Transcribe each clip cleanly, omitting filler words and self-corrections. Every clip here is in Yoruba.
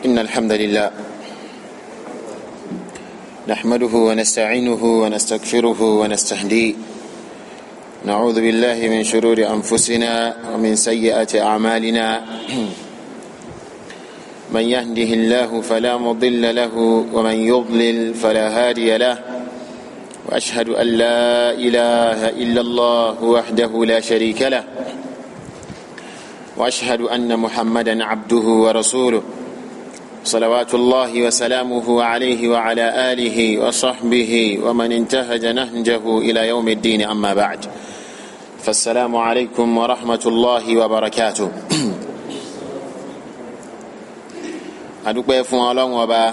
إن الحمد لله نحمده ونستعينه ونستغفره ونستهديه نعوذ بالله من شرور أنفسنا ومن سيئات أعمالنا من يهده الله فلا مضل له ومن يضلل فلا هادي له وأشهد أن لا إله إلا الله وحده لا شريك له وأشهد أن محمدا عبده ورسوله صلوات الله وسلامه عليه وعلى آله وصحبه ومن انتهج نهجه إلى يوم الدين أما بعد فالسلام عليكم ورحمة الله وبركاته adúpẹ́ fún Ọlọ́run Ọba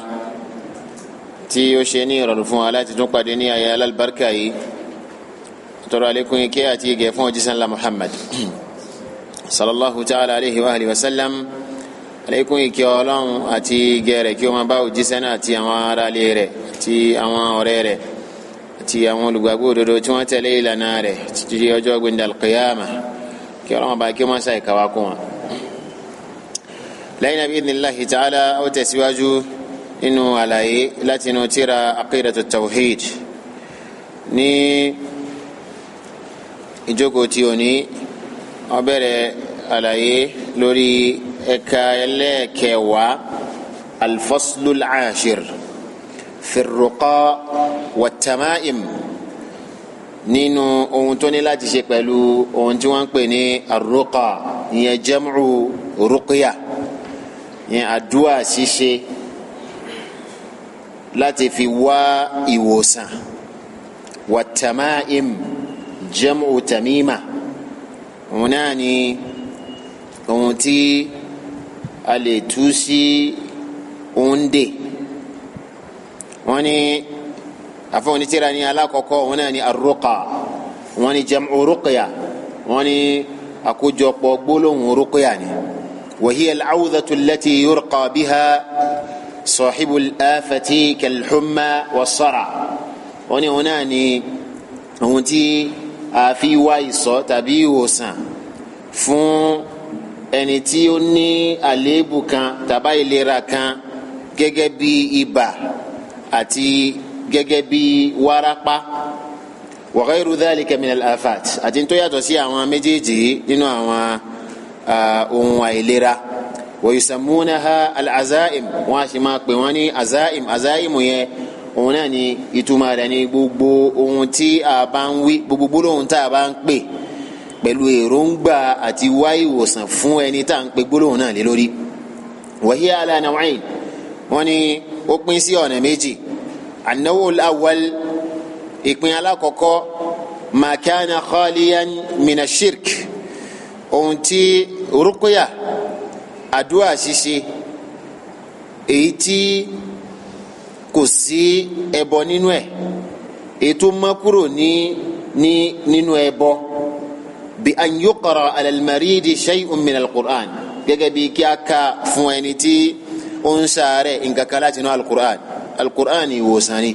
tí ó ṣe ní ìrọ̀rùn fún wa láti tún pàdé ní ayé alálùbáríkà yìí tọrọ àlékún ìkẹ́ àti ìgẹ̀ fún òjíṣẹ́ ńlá Muhammad sallallahu ta'ala alayhi wa alihi wa sallam àlékún ìkẹ́ Ọlọ́run àti ìgẹ̀ rẹ̀ kí ó máa bá òjíṣẹ́ náà àti àwọn ará ilé rẹ̀ àti àwọn ọ̀rẹ́ rẹ̀ àti àwọn olùgbàgbọ́ òdodo tí wọ́n tẹ̀lé ìlànà rẹ̀ títí di ọjọ́ gbẹ̀ndẹ̀ al-qiyamah kí Ọlọ́run Ọba kí ó máa ṣàì kàwá kún wọn. lẹ́yìn bí idhnillahi ta'ala ó tẹ̀síwájú nínú àlàyé láti inú tírà aqidatu tawhid ní ìjókòó tí ó ní ó bẹ̀rẹ̀ àlàyé lórí ẹ̀ka ẹlẹ́ẹ̀kẹwàá al-faslul 'ashir fi ar-ruqa wat-tama'im nínú ohun tó ní láti ṣe pẹ̀lú ohun tí wọ́n ń pè ní ar-ruqa ìyẹn jam'u ruqya yẹn àdúà ṣíṣe láti fi wá ìwòsàn wat-tama'im jam'u tamima òun náà ni ohun tí a lè tú sí òǹdè wọ́n ní àfọwọ́nìtìrà ní alákọ̀ọ́kọ́ òun náà ni ar-ruqa wọ́n ní jam'u ruqya wọ́n ní àkójọpọ̀ gbólóhùn ruqya ni wa hiya al-'awdhatu allati yurqa biha sahibu al-afati kal-humma was-sara wọ́n ní òun náà ni ohun tí a fi wá ìṣọ́ tàbí ìwòsàn fún ẹni tí ó ní àléébù kan tàbí ìlera kan gẹ́gẹ́ bí ibà àti gẹ́gẹ́ bí wárápá wa ghayru dhalika min al-afat àti tó yàtọ̀ sí àwọn méjèèjì nínú àwọn ohun àìlera wa yusammunaha al-azaim wọ́n á sì máa pè wọ́n ní azaim yẹn òun náà ni ìtumọ̀ rẹ̀ ní gbogbo ohun tí a bá ń wí gbogbo gbólóhùn tá a bá ń pè pẹ̀lú èròǹgbà àti wá ìwòsàn fún ẹni tá à ń pè gbólóhùn náà lé lórí. wa hiya ala naw'ayn wọ́n ní ó pín sí ọ̀nà méjì. an-naw'ul awwal ìpín alákọ̀ọ́kọ́ ma kana khaliyan min ash-shirk ohun tí ruqya àdúà ṣíṣe èyí tí kò sí ẹbọ nínú ẹ̀ ètò mọ́kúrò nínú ẹbọ bí an yuqra ala al-maridi shay'un min al-Qur'an gẹ́gẹ́ bí kí a kà fún ẹni tí ó ń ṣàárẹ̀ nǹkan kan láti inú al-Qur'an ìwòsàn ni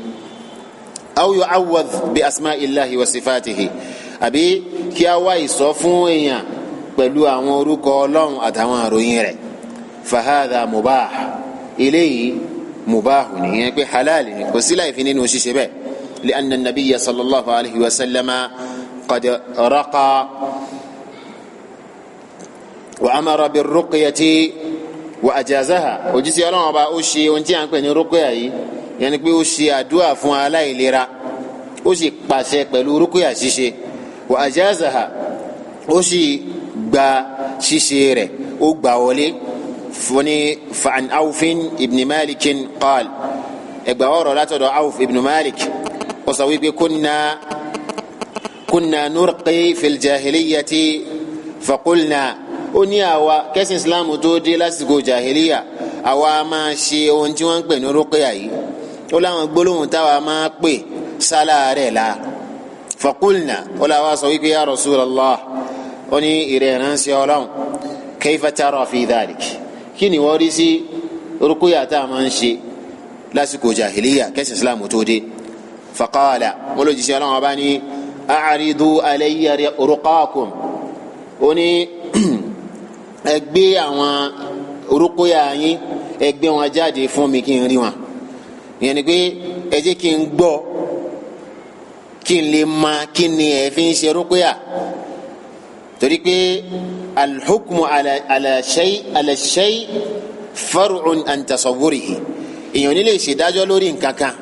aw yu'awwadh bi asma'illahi wa sifatihi àbí kí a wá ìṣọ́ fún èèyàn pẹ̀lú àwọn orúkọ Ọlọ́run àtàwọn àròyìn rẹ̀ fa hadha mubah eléyìí mubahu ni yẹn pé halali ni kò sí láìfi nínú ṣíṣe bẹ́ẹ̀ li anna nabiyya sallallahu alayhi wa sallama qad raqa wa amara bir ruqyati wa ajazaha òjíṣẹ́ Ọlọ́run Ọba ó ṣe ohun tí a ń pè ní ruqya yìí yẹn ni pé ó ṣe àdúrà fún aláìlera ó sì pàṣẹ pẹ̀lú ruqya ṣíṣe wa ajazaha ó sì gba ṣíṣe rẹ̀ ó gbà wọlé fúnni fa'an awfin ibn malikin qaal ẹgbà ọ̀rọ̀ látọ̀dọ̀ awf ibn malik ó sọ wípé kunna nurqi fil jahiliyati faqulna ó ní àwa kẹ́sìn islam tó dé lásìkò jahiliya àwa máa ṣe ohun tí wọ́n ń pè ní ruqya yìí ó láwọn gbólóhùn táwa máa pè sálà rẹ̀ la faqulna ó láwa sọ wípé ya rasulallah ó ní ìrẹ̀ránṣẹ́ Ọlọ́run kayfa tara fi dhalik kí ni wọ́n rí sí ruqya tá a máa ń ṣe lásìkò jahiliya kẹ́sìn islam tó dé faqala wọ́n ló jíṣẹ́ Ọlọ́run Ọba ní a'ridu alayya ruqakum ó ní ẹ gbé àwọn rúkúyà yín ẹ gbé wọn jáde fún mi kí n rí wọn ìyẹn ni pé ẹ jẹ́ kí n gbọ́ kí n lè mọ kí ni ẹ fi ń ṣe rúkúyà torí pé alḥukmu ala shay far'un an tasawwurihi èèyàn ní lè ṣèdájọ́ lórí nǹkan kan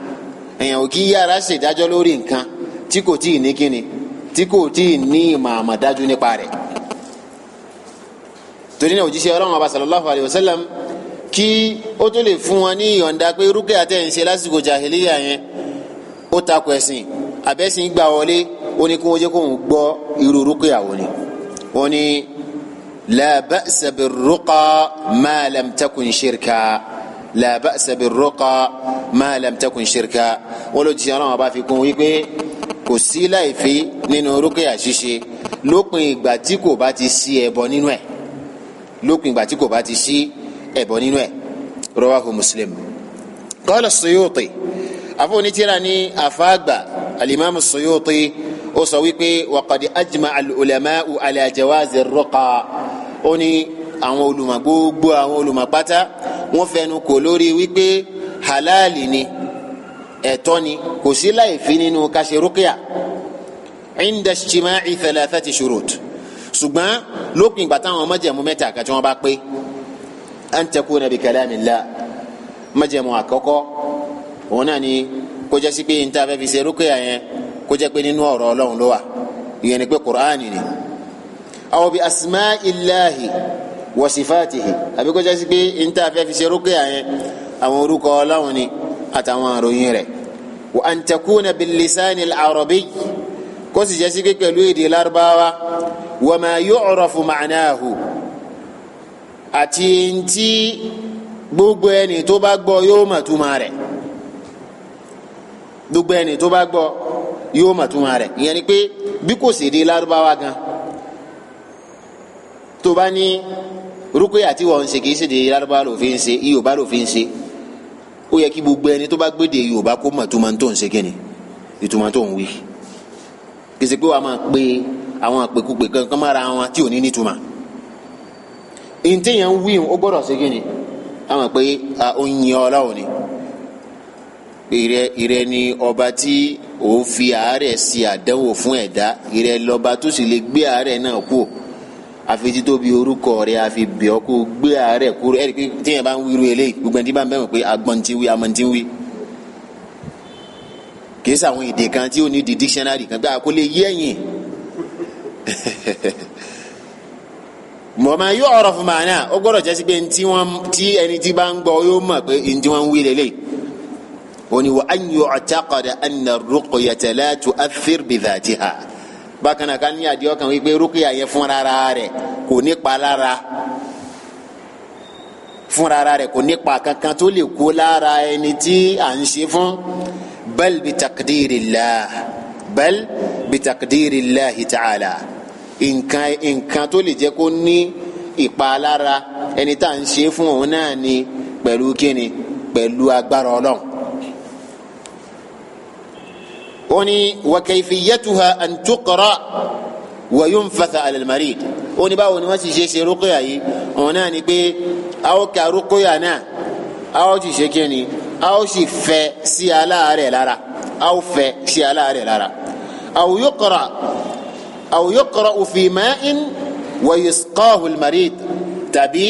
èèyàn ò kí yára ṣèdájọ́ lórí nǹkan tí kò tí ì ní kíni tí kò tí ì ní ìmọ̀ àmọ̀dájú nípa rẹ̀ torí náà òjíṣẹ́ Ọlọ́run ọba sallallahu alayhi wa sallam kí ó tó lè fún wọn ní ìyọ̀ǹda pé rúkẹ́ àtẹ̀yìnṣe lásìkò jahiliya yẹn ó takò ẹ̀sìn àbẹ́sìn gbà wọlé ó ní kí wọ́n jẹ́ kó ń gbọ́ irú rúkẹ́ àwọn ni wọ́n ní la ba'sa bir-ruqa ma lam takun shirka la ba'sa bir-ruqa ma lam takun shirka wọ́n ló jíṣẹ́ Ọlọ́run ọba fi kún wípé kò sí láìfi nínú rúkẹ́ àṣìṣe lópin ìgbà tí kò bá ti sí ẹbọ nínú ẹ̀ lópin ìgbà tí kò bá ti sí ẹbọ nínú ẹ̀ rawahu Muslim. qala as-Suyuti afọ́nitìrà ní àfáàgbà al-Imam as-Suyuti ó sọ wípé wa qad ajma'a al-ulama'u ala jawazi ar-ruqa ó ní àwọn olùmọ̀ gbogbo àwọn olùmọ̀ pátá wọ́n fẹnu kò lórí wípé halali ni ẹ̀tọ́ ni kò sí láìfi nínú ká ṣe rúkìá inda ijtima'i thalathati shurut ṣùgbọ́n lópin ìgbà táwọn májẹ̀mú mẹ́ta kan tí wọ́n bá pé an takuna bi kalamillah májẹ̀mú àkọ́kọ́ òun náà ni kó jẹ́ sí pé n ta fẹ́ fi ṣe rúkìá yẹn kó jẹ́ pé nínú ọ̀rọ̀ Ọlọ́run ló wà ìyẹn ni pé Qur'ani ni aw bi asma'illahi wa sifatihi àbí kó jẹ́ sí pé n ta fẹ́ fi ṣe rúkìá yẹn àwọn orúkọ Ọlọ́run ni àtàwọn àròyìn rẹ̀ wa an takuna bil lisani al-arabi kó sì jẹ́ sí pé pẹ̀lú èdè Lárúbáwá wa ma yu'rafu ma'nahu àti ntí gbogbo ẹni tó bá gbọ́ yóò mọ̀ túmọ̀ rẹ̀ gbogbo ẹni tó bá gbọ́ yóò mọ̀ túmọ̀ rẹ̀ ìyẹn ni pé bí kò sì di Lárúbáwá gan tó bá ní rúkúyà tí wọ́n ń ṣe kì í ṣe di Lárúbáwá ló fi ń ṣe Yorùbá ló fi ń ṣe ó yẹ kí gbogbo ẹni tó bá gbéde Yorùbá kó mọ̀ túmọ̀ tó ń ṣe kíni ìtumọ̀ tó ń wí kì í ṣe pé wàá máa pe àwọn àpèkúpè kankan mára wọn tí ò ní nítumọ̀ ìntẹ̀yàn wí ó gbọ́dọ̀ ṣe kíni àwọn pé oyin Ọlọ́run ni ìrẹ ni ọba tí ó fi àárẹ̀ sí àdánwò fún ẹ̀dá ìrẹ lọ́ba tó sì lè gbé àárẹ̀ náà kú àfi títóbi orúkọ rẹ̀ àfi bẹ̀ ọ́ kó gbé àárẹ̀ kúrò ẹ̀rí pé téèyàn bá ń wíru eléyìí gbogbo ẹni tí bá ń bẹ̀rù pé agbọ́n ti wí amọ̀ ti wí kì í sàwọn èdè kan tí ó ní di dictionary kan gbà kó lè yé ẹ̀yìn mọ̀ọ́mọ́ yóò ọ̀rọ̀ fún màánà ó gbọ́dọ̀ jẹ́ sí pé tí ẹni tí bá ń gbọ́ yóò mọ̀ pé tí wọ́n ń wí lélẹ̀ òní wa an yu'taqada anna ar-ruqyata la tu'athir bi dhatiha bákan náà ká ní àdìọ́ kan wípé rúkìá yẹn fúnra rẹ̀ kò nípa lára fúnra rẹ̀ kò nípa kankan tó lè kó lára ẹni tí à ń ṣe fún bal bi taqdirillahi ta'ala nǹkan tó lè jẹ́ kó ní ìpalára ẹni tá à ń ṣe fún òun náà ni pẹ̀lú kíni pẹ̀lú agbára Ọlọ́run. ó ní wa kayfiyatuha an tuqra wa yunfatha ala al-marid ó ní báwo ni wọ́n sì ṣe rúkúyà yìí òun náà ni pé a ó ka rúkúyà náà a ó sì ṣe kíni a ó sì fẹ́ sí aláàárẹ̀ lára a ó fẹ́ sí aláàárẹ̀ lára aw yuqra'u fi ma'in wa yusqahu al-marid tàbí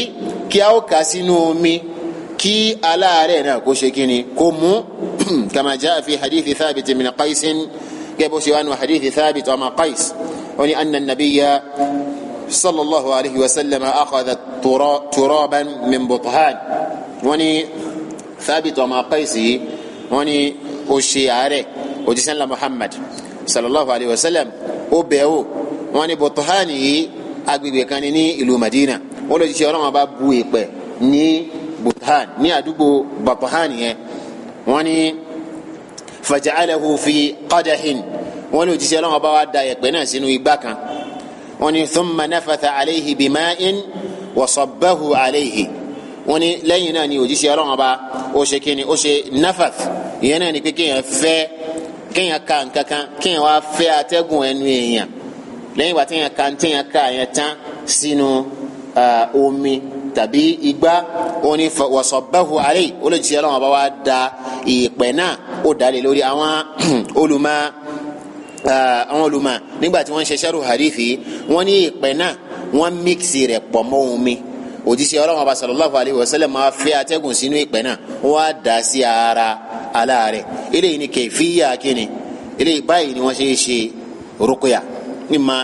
kí a ó kà sínú omi kí aláàárẹ̀ náà kó ṣe kíni kó mú kama jaa fi hadithi Thabit min Qais gẹ́gẹ́ bó ṣe wà nínú hadithi Thabit ọmọ Qais ó ní anna an-nabiyya sallallahu alayhi wa sallam akhadha turaban min Buthan wọ́n ní Thabit ọmọ Qais yìí wọ́n ní ó ṣe àárẹ̀ òjíṣẹ́ ńlá Muhammad sallallahu alayhi wa sallam ó bẹ̀wò wọ́n ní Buthan yìí agbègbè kan ní ìlú Madina wọ́n lọ jí ṣe Ọlọ́run bá bu ìpẹ́ ní Buthan ní àdúgbò Buthan yẹn wọ́n ní faja'alahu fi qadahin wọ́n ní òjíṣẹ́ Ọlọ́run bá wá da ìpẹ́ náà sínú igbá kan wọ́n ní thumma nafatha alayhi bima'in wa sabbahu alayhi wọ́n ní lẹ́yìn náà ni òjíṣẹ́ Ọlọ́run bá ó ṣe kíni ó ṣe nafath ìyẹn náà ni pé kéèyàn ka nǹkankan kéèyàn wá fẹ́ atẹ́gùn ẹnu èèyàn lẹ́yìn ìgbà téèyàn ka yẹn tán sínú omi tàbí igbá ó ní wasabbahu alayhi ó lè jíṣẹ́ Ọlọ́run bá wá da ìpẹ́ náà ó dalẹ̀ lórí àwọn olùmọ̀ nígbà tí wọ́n ṣe sharhu hadithi wọ́n ní ìpẹ́ náà wọ́n mixi rẹ̀ pọ̀ mọ́ omi òjíṣẹ́ Ọlọ́run bá sallallahu alayhi wa sallam máa fẹ́ atẹ́gùn sínú ìpẹ́ náà wọ́n á dà sí ara aláàrẹ̀ eléyìí ni kayfiyya kíni eléyìí báyìí ni wọ́n ṣe ruqya mímọ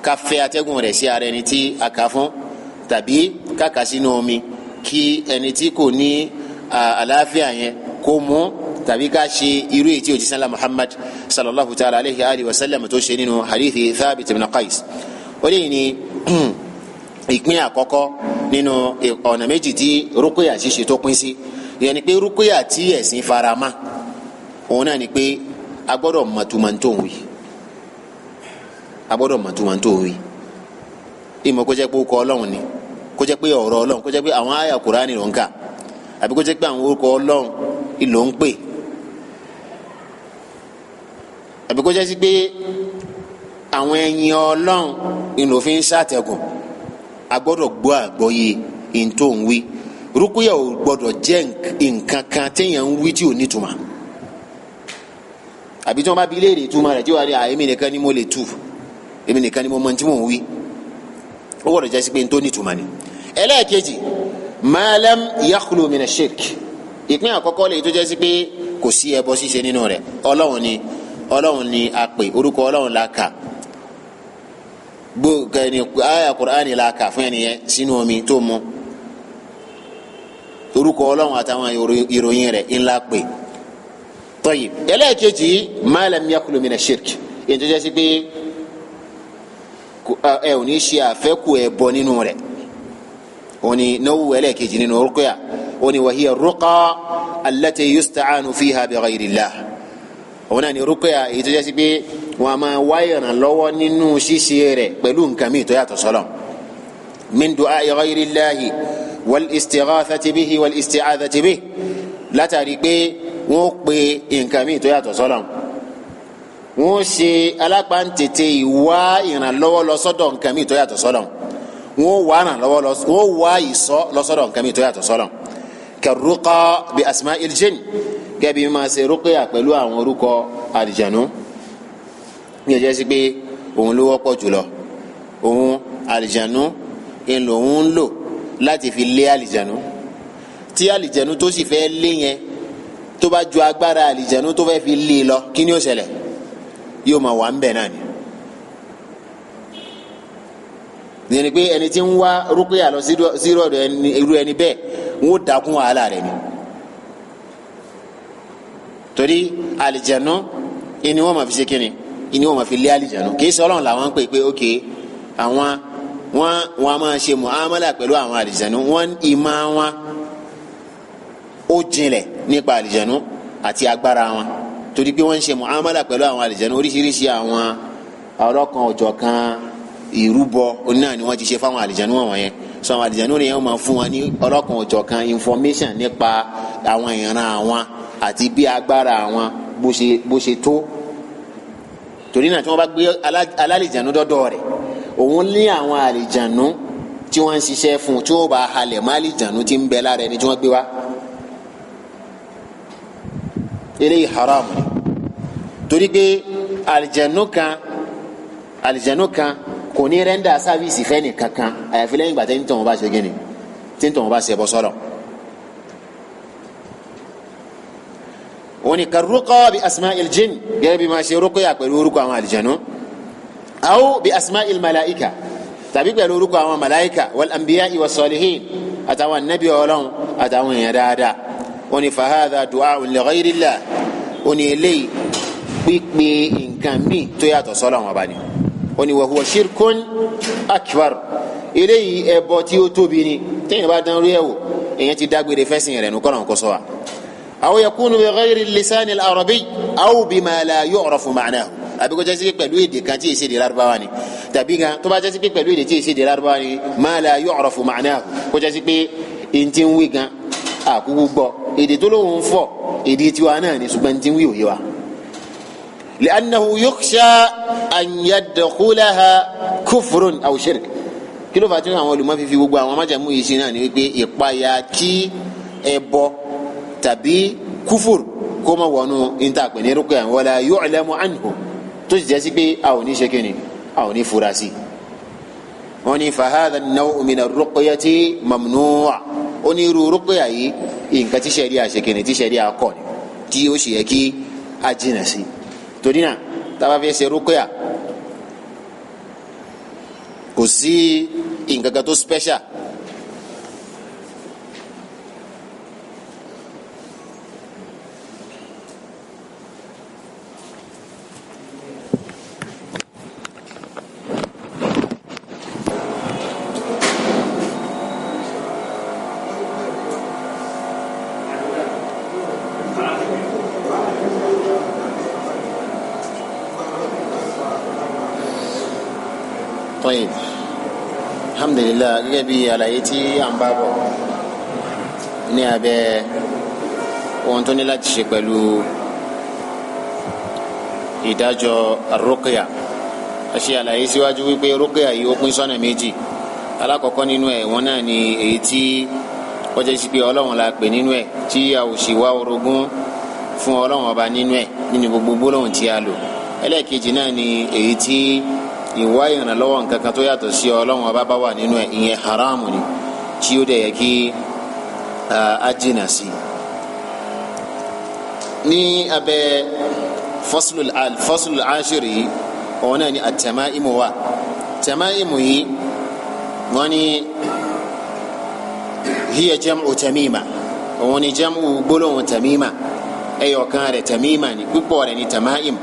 ká fẹ́ atẹ́gùn rẹ̀ sí ara ẹni tí a kà fún tàbí ká sínú omi kí ẹni tí kò ní àlàáfíà yẹn kó mú tàbí ká ṣe irú èyí tí òjíṣẹ́ ńlá Muhammad sallallahu ta'ala alayhi wa sallam tó ṣe nínú hadithi Thabit ibn Qais ó lè ní ìpín àkọ́kọ́ nínú ọ̀nà méjì tí rúkúyà ṣíṣe tó pín sí ìyẹn ni pé rúkúyà tí ẹ̀sìn farama òun náà ni pé a gbọ́dọ̀ mọ̀túmọ̀ntò wí ìmọ̀ kó jẹ́ pé ó kọ Ọlọ́run ni kó jẹ́ pé ọ̀rọ̀ Ọlọ́run kó jẹ́ pé àwọn àyà Kùránì ló ń kà àbí kó jẹ́ pé àwọn orúkọ Ọlọ́run ìlò ń pè àbí kó jẹ́ sí pé àwọn ẹyin Ọlọ́run ìlò fi ń ṣàtẹ̀gùn a gbọ́dọ̀ gbọ́ àgbọ́yé ìntò ń wí rúkúyà ò gbọ́dọ̀ jẹ́ nǹkan kan téèyàn ń wí tí ò nítumọ̀ àbí tí wọ́n bá bi léèrè ìtumọ̀ rẹ̀ tí wọ́n á rí èmi nìkan ni mo lè tu èmi nìkan ni mo mọ tí mò ń wí ó gbọ́dọ̀ jẹ́ sí pé ntó nítumọ̀ ni. ẹlẹ́ẹ̀kejì ma lam yakhlu mina shirk ìpín àkọ́kọ́ lè tó jẹ́ sí pé kò sí ẹbọ ṣíṣe nínú rẹ̀ Ọlọ́run ni a pè orúkọ Ọlọ́run la kà gbogbo ẹni àyà Kùránì la kà fún ẹni yẹn sínú omi tó mu orúkọ Ọlọ́run àtàwọn ìròyìn rẹ̀ ńlá pè tọ́yì. ẹlẹ́ẹ̀kejì ma lam yakhlu mina shirk èyí tó jẹ́ sí pé ẹ ò ní ṣe àfẹ́kù ẹbọ nínú rẹ̀ òun ni náwó ẹlẹ́ẹ̀kejì nínú rúkúyà òun ni wàhíyà rúkà allati yusta'anu fiha bi ghayrillah òun náà ni rúkúyà èyí tó jẹ́ sí pé wọn a máa wáyé ìrànlọ́wọ́ nínú ṣíṣe rẹ̀ pẹ̀lú nǹkan mìíràn tó yàtọ̀ sọ́lọ̀ min du'a'i ghayrillahi wal istighathati bihi wal isti'adhati bihi látàrí pé wọ́n pe nǹkan mìíràn tó yàtọ̀ sọ́lọ̀ wọ́n ṣe alápáǹtètè ìwá ìrànlọ́wọ́ lọ́sọ́dọ̀ nǹkan mìíràn tó yàtọ̀ sọ́lọ̀ wọ́n wá ìsọ́ lọ́sọ́dọ̀ nǹkan mìíràn tó yàtọ̀ sọ́lọ̀ karruqa bi asma'il jinn gẹ́bí máa ṣe rúkúyà pẹ̀lú àwọn orúkọ àlìjànú ní ọjọ́ sí pé òun ló wọ́pọ̀ jùlọ òun àlìjànú ń lò láti fi lé àlìjànú tí àlìjànú tó sì fẹ́ lé yẹn tó bá ju agbára àlìjànú tó fẹ́ fi lé lọ kí ni ó ṣẹlẹ̀ yóò máa wà ń bẹ̀ náà ni. ní pé ẹni tí ń wá rúkúyà lọ sí ọ̀dọ̀ irú ẹni bẹ́ẹ̀ ń ó dákún wàhálà rẹ̀ ni. torí àlìjànú ni wọ́n máa fi ṣe kíni ni wọ́n máa fi lé àlìjànú kì í sọ Ọlọ́run làwọn ń pè pé ok àwọn wọn a máa ṣe muamala pẹ̀lú àwọn àlìjànú wọn ìmọ̀ wọn ó jinlẹ̀ nípa àlìjànú àti agbára wọn torí pé wọ́n ń ṣe muamala pẹ̀lú àwọn àlìjànú oríṣiríṣi àwọn ọlọ́kan ọ̀jọ̀kan ìrúbọ onáà ni wọ́n ti ṣe fáwọn àlìjànú wọn yẹn sọ àwọn àlìjànú ni wọ́n máa fún wọn ní ọlọ́kan ọ̀jọ̀kan information nípa àwọn ìran àwọn àti bí agbára àwọn bó ṣe tó torí náà tí wọ́n bá gbé alálìjànú dọ́dọ̀ rẹ̀ òun ní àwọn àlìjànú tí wọ́n ń ṣiṣẹ́ fún tí wọ́n bá halẹ̀ má àlìjànú tí ń bẹ lára ẹni tí wọ́n gbé wá eléyìí haram ni torí pé àlìjànú kan kò ní rẹ́ńdà sáfíìsì fẹ́ni kankan àyàfi lẹ́yìn ìgbà tí ń tọ̀ wọ́n bá ṣe gíní tí ń tọ̀ wọ́n bá ṣe bọ́ sọ́lọ̀. wọ́n ní karruqa bi asma'il jinn gẹ́gẹ́ bí máa ṣe rúkúyà pẹ̀lú orúkọ àwọn àlìjànú aw bi asma'il malaika tàbí pẹ̀lú orúkọ àwọn malaika wal anbiya'i was salihin àtàwọn nabi Ọlọ́run àtàwọn èèyàn dáadáa wọ́n ní fa hadha du'a'un li ghayrillah wọ́n ní eléyìí pípe nǹkan míì tó yàtọ̀ sọ́lọ̀ wọn bá ní wọ́n ní wa huwa shirkun akbar eléyìí ẹbọ tí ó tóbi ni téèyàn bá dán rí ẹ̀wò èèyàn ti dágbére fẹ́sìn rẹ̀ nù kọ́nà kó sọ wa. aw yakunu bi ghayri lisani al-arabi aw bima la yu'rafu ma'nahu àbí kó jẹ́ sí pẹ̀lú èdè kan tí èsì èdè Lárúbáwá ni tàbí gan tó bá jẹ́ sí pẹ̀lú èdè tí èsì èdè Lárúbáwá ni ma la yu'rafu ma'nahu kó jẹ́ sí pé ntí ń wí gan àkúkú gbọ́ èdè tó lóun fọ̀ èdè tiwa náà ni ṣùgbọ́n ntí ń wí òye wa. li'annahu yukhsha an yadkhulaha kufrun aw shirk kí ló fà tí àwọn olùmọ̀ fi gbogbo àwọn májàmú yìí sí náà ni wípé ìpayà kí ẹbọ tàbí kúfùr kó má wọnú ìntàpẹ̀ ní rúkìá wala yu'lamu anhu tó sì jẹ́ sí pé a ò ní ṣe kíni a ò ní fura sí. wọ́n ní fa hadha an-naw'u min ar-ruqyati mamnu'. ó ní irú rúkìá yìí nǹkan tí sẹ́rí àṣekìnì tí sẹ́rí àkọ́ ni tí ó sì yẹ kí a jìnà sí. torí náà tá a bá fẹ́ ṣe rúkìá kò sí nǹkan kan tó special. طيب الحمد لله gẹ́gẹ́ bí àlàyé tí à ń bá bọ̀ ní abẹ́ ohun tó ní láti ṣe pẹ̀lú ìdájọ́ rúkìá. a ṣe àlàyé síwájú wípé rúkìá yìí ó pín sọ́nà méjì. alákọ̀ọ́kọ́ nínú ẹ̀ wọ́n náà ni èyí tí wọ́n jẹ́ sí pé ọlọ́run la pè nínú ẹ̀ tí a ò sì wá orogún fún ọlọ́run ọba nínú ẹ̀ nínú gbogbo gbólóhùn tí a lò. ẹlẹ́ẹ̀kejì náà ni èyí tí ìwá ìrànlọ́wọ́ nǹkan kan tó yàtọ̀ sí ọlọ́run ọba bá wà nínú ẹ̀ ìyẹn haramu ni tí ó dẹ̀ yẹ kí a jìnà sí. ní abẹ́ faslul ashiri yìí òun náà ni at-tamaimu wa. tamaimu yìí wọ́n ní hiya jam'u tamima òun ni jam'u gbólóhùn tamima ẹyọkan rẹ̀ tamima ni púpọ̀ rẹ̀ ni tamaim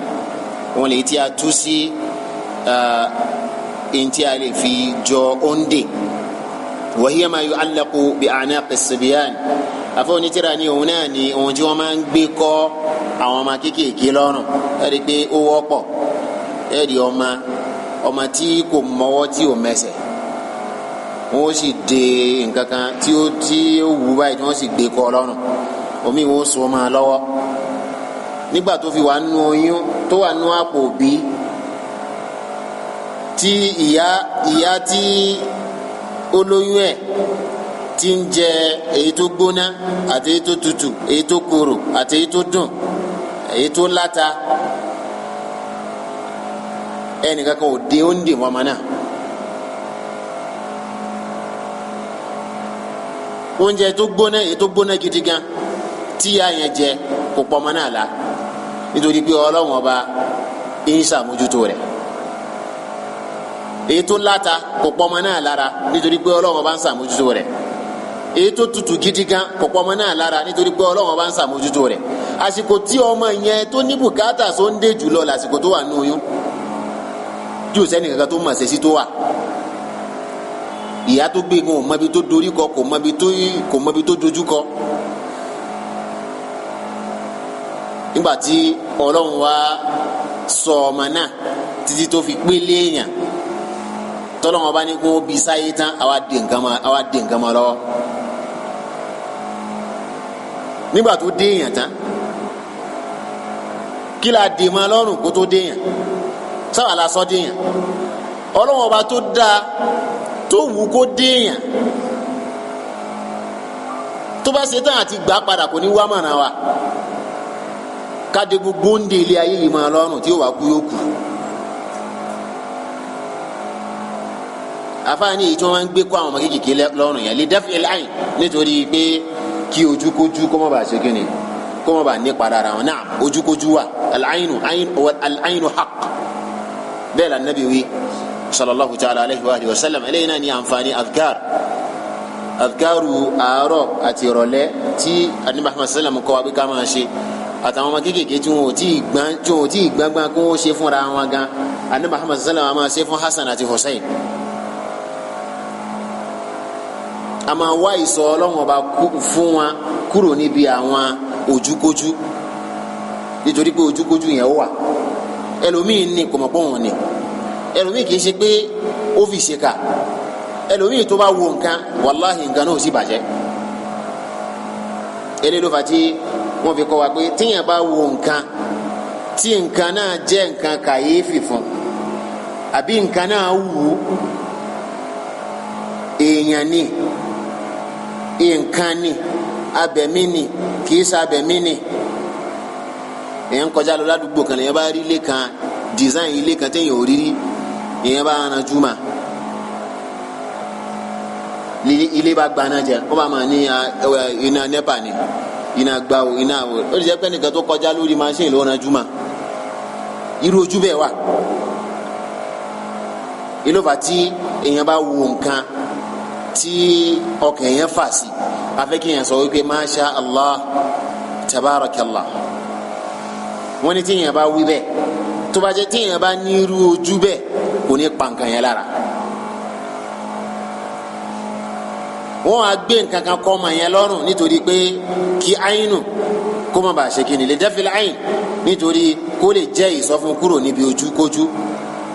òun lè tí a tú sí inti a lè fi jọ onde wa hiya ma yu'allaqu bi a'naqi as-sibyan afọ onítìrà ni òun náà ni ohun tí wọ́n máa ń gbé kọ́ àwọn ọmọ kéékèèké lọ́rùn ẹ̀rí pé ó wọ́pọ̀ ẹ̀rí ọmọ tí kò mọ́wọ́ tí ò mẹsẹ̀ wọ́n sì de nǹkan kan tí ó wù báyìí tí wọ́n sì gbé kọ́ lọ́rùn omi wọ́n so máa lọ́wọ́ nígbà tó fi wà nínú oyún tó wà nínú àpò òbí tí ìyá tí olóyún ẹ̀ tí ń jẹ èyí tó gbóná àti èyí tó tutù èyí tó korò àti èyí tó dùn èyí tó láta ẹnìkan kan ò dé ó ń dè wọ́n mọ́ náà. oúnjẹ tó gbóná èyí tó gbóná gidi gan tí ìyá yẹn jẹ kò pọ̀ mọ́ náà la nítorí pé ọlọ́run ọba ń ṣàmójútó rẹ̀. èyí tó láta kò pọ̀ mọ́ náà lára nítorí pé ọlọ́run bá ń ṣàmójútó rẹ̀. èyí tó tutù gidi gan kò pọ̀ mọ́ náà lára nítorí pé ọlọ́run bá ń ṣàmójútó rẹ̀. àsìkò tí ọmọ yẹn tó ní bùkátà tó ń dé jùlọ lásìkò tó wà nínú oyún jù sẹ́ni kankan tó mọ̀ ṣèṣì tó wà. ìyá tó gbé kò mọ ibi tó dorí kọ kò mọ ibi tó dojú kọ. nígbà tí ọlọ́run wá sọ ọmọ náà títí tó fi pé léèyàn tọ́lọ́wọ́n bá ní kó bí sáyé tán àwa dé nǹkan mọ́ lọ́wọ́. nígbà tó dé èèyàn tán kí la dè mọ́ lọ́rùn kó tó dé èèyàn sábà la sọ dé èèyàn ọlọ́wọ́n bá tó dáa tó wù kó dé èèyàn tó bá ṣe tán àti gbà padà kò ní wá mọ̀nà wa káde gbogbo ń de ilé ayé yìí mọ́ lọ́rùn tí ó wà kú yóò kú. afaani yìí tí wọn máa ń gbé kó àwọn ọmọ kékeré lọ́rùn yẹn lè dáfẹ́ láyìn nítorí pé kí ojúkójú kó má bàa ṣe kíni kó má bàa nípa dára wọn náà ojúkójú wa al-aynu haqq bẹ́ẹ̀ la nabi wi sallallahu ta'ala alayhi wa sallam eléyìí náà ní àǹfààní adkaru àárọ̀ àti ìrọ̀lẹ́ tí anabi Muhammad sallam kọ́ wa bí ká máa ṣe àtàwọn ọmọ kékeré tí wọn ò tí ì gbàgbà kó wọ́n ṣe fúnra wọn gan anabi Muhammad sallam máa ṣe fún Hasan àti Hussein. a máa wá ìsọ ọlọ́run ọba fún wa kúrò níbi àwọn ojúkójú nítorí pé ojúkójú yẹn wà ẹlòmíín ní kò mọ̀ pé òun ní ẹlòmíín kì í ṣe pé ó fi ṣe kà ẹlòmíín tó bá wo nǹkan wàláhì nǹkan náà ò sì bàjẹ́ eléyìí ló fà tí wọ́n fi kọ́ wa pé tíyẹn bá wo nǹkan tí nǹkan náà jẹ́ nǹkan kàyéfì fún àbí nǹkan náà wù ú èèyàn ni nǹkan ni abẹ̀mí ni kìí ṣe abẹ̀mí ni èèyàn kọjá lọ ládùúgbò kan lèèyàn bá rí ilé kan design ilé kan téèyàn ò rí rí èèyàn bá ranjú mà ilé bá gbaná jẹ ó bá máa ní iná nepa ni iná gbáwo iná àwọ ó lè jẹ́ pé nìkan tó kọjá lórí machine ló ranjú mà irú ojú bẹ́ẹ̀ wà ìlọ́fà tí èèyàn bá wo nǹkan tí ọkàn èèyàn fà sí afẹ́ kí èèyàn sọ wípé masha Allah tabarakallah wọ́n ní tí èèyàn bá wí bẹ́ẹ̀ tó bá jẹ́ tí èèyàn bá ní irú ojú bẹ́ẹ̀ kò ní pa nǹkan yẹn lára wọ́n á gbé nǹkan kan kọ́ ọmọ yẹn lọ́rùn nítorí pé kí àyínú kó má bàa ṣe kíni lè dẹ́fẹ̀lẹ́ àyìn nítorí kó lè jẹ́ ìsọfún kúrò níbi ojú kójú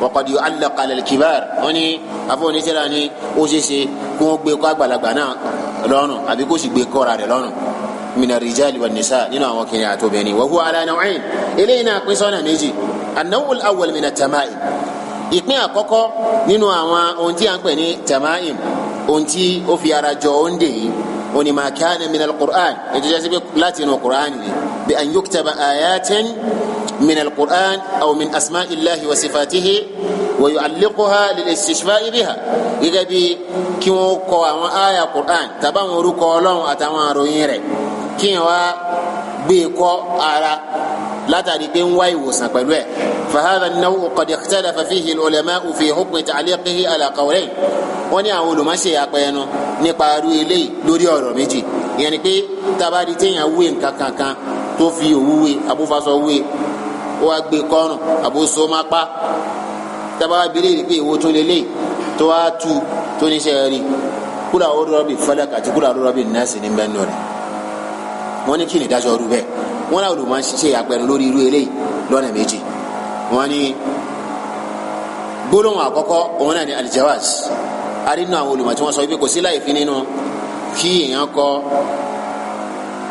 wọ́kọ̀dì alẹ́kọ̀ alẹ́ kibar wọ́n ní afọ́nisẹ́ra ni ó ṣe ṣe kó wọ́n gbé kọ́ àgbàlagbà náà lọ́rùn àbí kó sì gbé kọ́ra rẹ̀ lọ́rùn mina rijali wa nisa nínú àwọn kìnìún àtòbẹ̀ni wa huwa ala naw'ayn eléyìí náà pín sọ́nà méjì an-naw'ul awwal mina tama'im ìpín àkọ́kọ́ nínú àwọn ohun tí a ń pè ní tama'im ohun tí ó fi ara jọ oúnjẹ yìí oni ma kana min al-Qur'an ètò jẹ́ síbi láti inú Qur'an ni bi an yuktaba ayatin min al-Qur'an aw min asma'illahi wa sifatihi wa yu'alliquha lil-istishfa'i biha gẹ́gẹ́ bí kí wọ́n kọ àwọn aya Qur'an tàbí àwọn orúkọ Ọlọ́run àtàwọn àròyìn rẹ̀ kí wọ́n gbé kọ́ ara látàrí pé ń wá ìwòsàn pẹ̀lú ẹ̀ فهذا النوع قد اختلف فيه العلماء في حكم تعليقه على قولين wọ́n ní àwọn olùmọ̀ọ́sẹ̀ àpẹẹnu nípa arú eléyìí lórí ọ̀rọ̀ méjì ìyẹn ni pé tabadi téèyàn wé nǹkan kankan tó fi òwú wé abúfasọ wé ó wá gbé kọ́rùn àbóso má pa tabadi bilé rí pé ìwo tó lélẹ̀ tó wá tu tó níṣẹ́ rí kúlà ó rọ́bì falak àti kúlà ó rọ́bì násì ní bẹ́ẹ̀ nù rẹ̀ wọ́n ní kí ni ìdájọ́ ọdún bẹ́ẹ̀ wọ́n náà olùmọ̀ọ́sẹ̀ àpẹẹnu lórí irú eléyìí lọ́nà méjì wọ́n ní gbólóhùn àkọ́kọ́ òun náà ní aljawaz arínú àwọn olùmọ̀ tí wọ́n sọ wípé kò sí láì fi nínú kí èèyàn kọ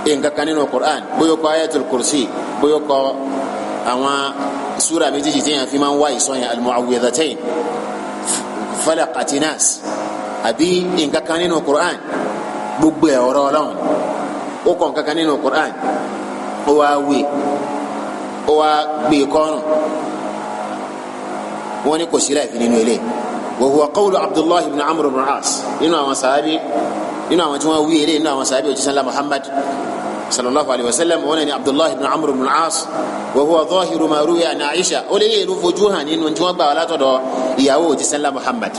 nǹkan kan nínú Qur'an bóyá kọ ayatul kursi bóyá kọ àwọn súra méjèèjì tí èèyàn fi máa ń wá ìsọyìn al-mu'awwidhatayn falaq àti nas àbí nǹkan kan nínú Qur'an gbogbo ẹ̀ ọ̀rọ̀ Ọlọ́run ó kọ nǹkan kan nínú Qur'an ó wá wí ó wá gbé kọ́rùn wọ́n ní kò sí láì fi nínú eléyìí wa huwa qawlu Abdullahi ibn Amr ibn al-As nínú àwọn sàábì nínú àwọn tí wọ́n wí eléyìí nínú àwọn sàábì òjíṣẹ́ ńlá Muhammad sallallahu alayhi wa sallam wọ́n ní Abdullahi ibn Amr ibn al-As wa huwa dhahiru ma ruwiya an Aisha ó lé yẹ̀rù fojú hàn nínú tí wọ́n gbà wá látọ̀dọ̀ ìyàwó òjíṣẹ́ ńlá Muhammad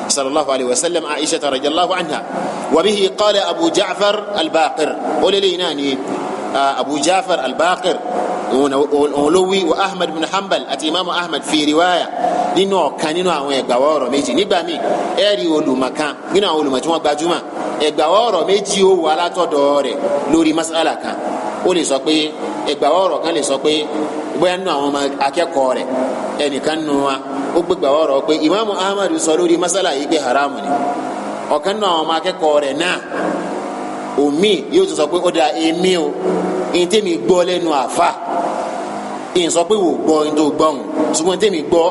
sallallahu alayhi wa sallam Aisha radiyallahu anha wa bihi qala Abu Ja'far al-Baqir ó lé yìí náà ni Abu Ja'far al-Baqir olówí wa Ahmad bin Hanbal àti imaamu Ahmad fi riwaya nínú ọ̀kan nínú àwọn ẹgbàwọ́ ọ̀rọ̀ méjì nígbà míì ẹ̀rí olùmọ̀kan nínú àwọn olùmọ̀ tí wọ́n gbajúmọ̀ ẹgbàwọ́ ọ̀rọ̀ méjì ó wà látọ̀dọ̀ rẹ̀ lórí mas'ala kan ó lè sọ pé ẹgbàwọ́ ọ̀rọ̀ kan lè sọ pé bóyá nínú àwọn ọmọ akẹ́kọ̀ọ́ rẹ̀ ẹnìkan nínú wa ó gbé gbàwọ́ ọ̀rọ̀ pé imaamu Ahmad sọ lórí mas'ala yìí pé haramu ni ọ̀kan nínú àwọn ọmọ akẹ́kọ̀ọ́ rẹ̀ náà omi yóò tún sọ pé ó da èmi o ìyẹn tẹ́mi gbọ́ lẹ́nu àfa ìyẹn sọ pé wò gbọ́ ìyẹn tó gbọ́ ọ̀hún ṣùgbọ́n tẹ́mi gbọ́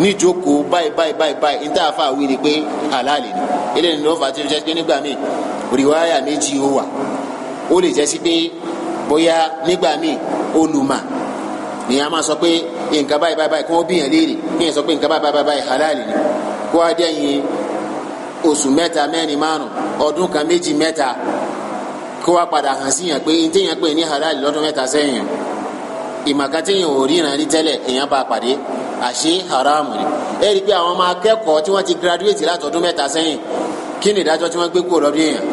níjókòó báyìí ìyẹn tá a fà wí ni pé halali ni eléyìí ni wọ́n fà á ti rí jẹ́ pé nígbà míì rìwáyà méjì ó wà ó lè jẹ́ sí pé bóyá nígbà míì olùmọ̀ ni a máa sọ pé nǹkan báyìí kí wọ́n bíyàn léèrè kí yẹn sọ pé nǹkan báyìí halali ni kó wá dé yín oṣù mẹ́ta mẹ́rin márùn ọdún kan méjì mẹ́ta kó wá padà hàn síyàn pé ntẹ̀yàn pé ní halal lọ́dún mẹ́ta sẹ́yìn ìmàkàtẹ́yìn ò rí ìrànlí tẹ́lẹ̀ èèyàn bá pàdé àṣé haramu ni ẹ rí i pé àwọn ọmọ akẹ́kọ̀ọ́ tí wọ́n ti graduate látọdún mẹ́ta sẹ́yìn kí ni ìdájọ́ tí wọ́n gbé kúrò lọ́dún èèyàn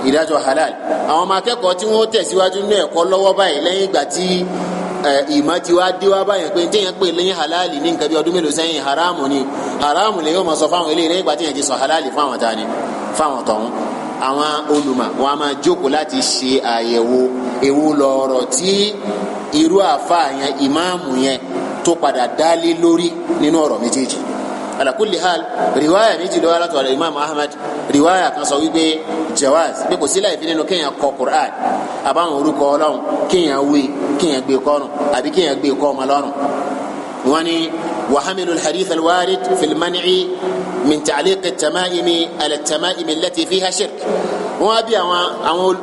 ìdájọ́ halal àwọn ọmọ akẹ́kọ̀ọ́ tí wọ́n tẹ̀síwájú ní ẹ̀kọ́ lọ́wọ́ báyìí lẹ́yìn ìgbà tí ìmọ̀ tí wàá dé wá báyìí pé ntẹ̀yàn pé lẹ́yìn halal ní nǹkan bí ọdún mélòó sẹ́yìn haramu lè yóò mọ̀ sọ fáwọn eléyìí lẹ́yìn ìgbà tí yẹn ti sọ halal fáwọn tani fáwọn tọ̀hún àwọn olùmọ̀ wọn a máa jókòó láti ṣe àyẹ̀wò ewu lọ́rọ̀ tí irú àfa yẹn ìmáàmù yẹn tó padà dálé lórí nínú ọ̀rọ̀ méjèèjì ala kulli hal riwaya méjì lọ́wọ́ látọ̀ imam ahmad riwaya kan sọ wípé jawaz pé kò sí láì fi nínú kéèyàn kọ quran àbáwọn orúkọ ọlọ́run kéèyàn wí kéèyàn gbé kọ́rùn àbí kéèyàn gbé kọ́ ọmọ lọ́rùn wọn ni وحملوا الحديث الوارد في المنع من تعليق التمائم على التمائم التي فيها شرك wọ́n bí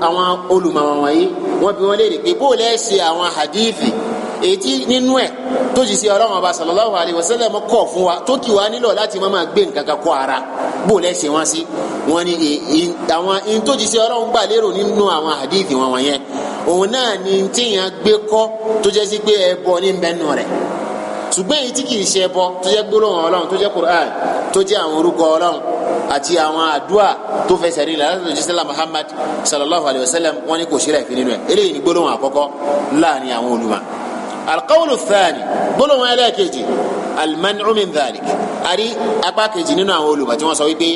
àwọn olùmọ̀ wọ̀nyí wọ́n bí wọ́n léèrè pé bó lẹ́ ṣe àwọn hadithi èyí nínú ẹ̀ tó jì sí Ọlọ́run Ọba sallallahu alayhi wa sallam kọ̀ fún wa tó kì wá nílò láti máa gbé nǹkan kan kọ́ ara bó lẹ́ ṣe wọ́n sí wọ́n ní àwọn in tó jì sí Ọlọ́run gbà lérò nínú àwọn hadithi wọn wọ̀nyẹn òun náà ni tíyàn gbé kọ́ tó jẹ́ sí pé ẹbọ ní bẹ́nu rẹ̀ ṣùgbọ́n èyí tí kì í ṣe ẹbọ tó jẹ́ gbólóhùn Ọlọ́run tó jẹ́ Qur'an tó jẹ́ àwọn orúkọ Ọlọ́run àti àwọn àdúà tó fẹsẹ̀ rí láti òjíṣẹ́ Muhammad sallallahu alayhi wa sallam wọ́n ní kò sí láìfi nínú ẹ̀ eléyìí ni gbólóhùn àkọ́kọ́ láàrin àwọn olùmọ̀. alqawlu thani gbólóhùn ẹlẹ́ẹ̀kejì almanu min dhalik àrí apá kejì nínú àwọn olùmọ̀ tí wọ́n sọ wípé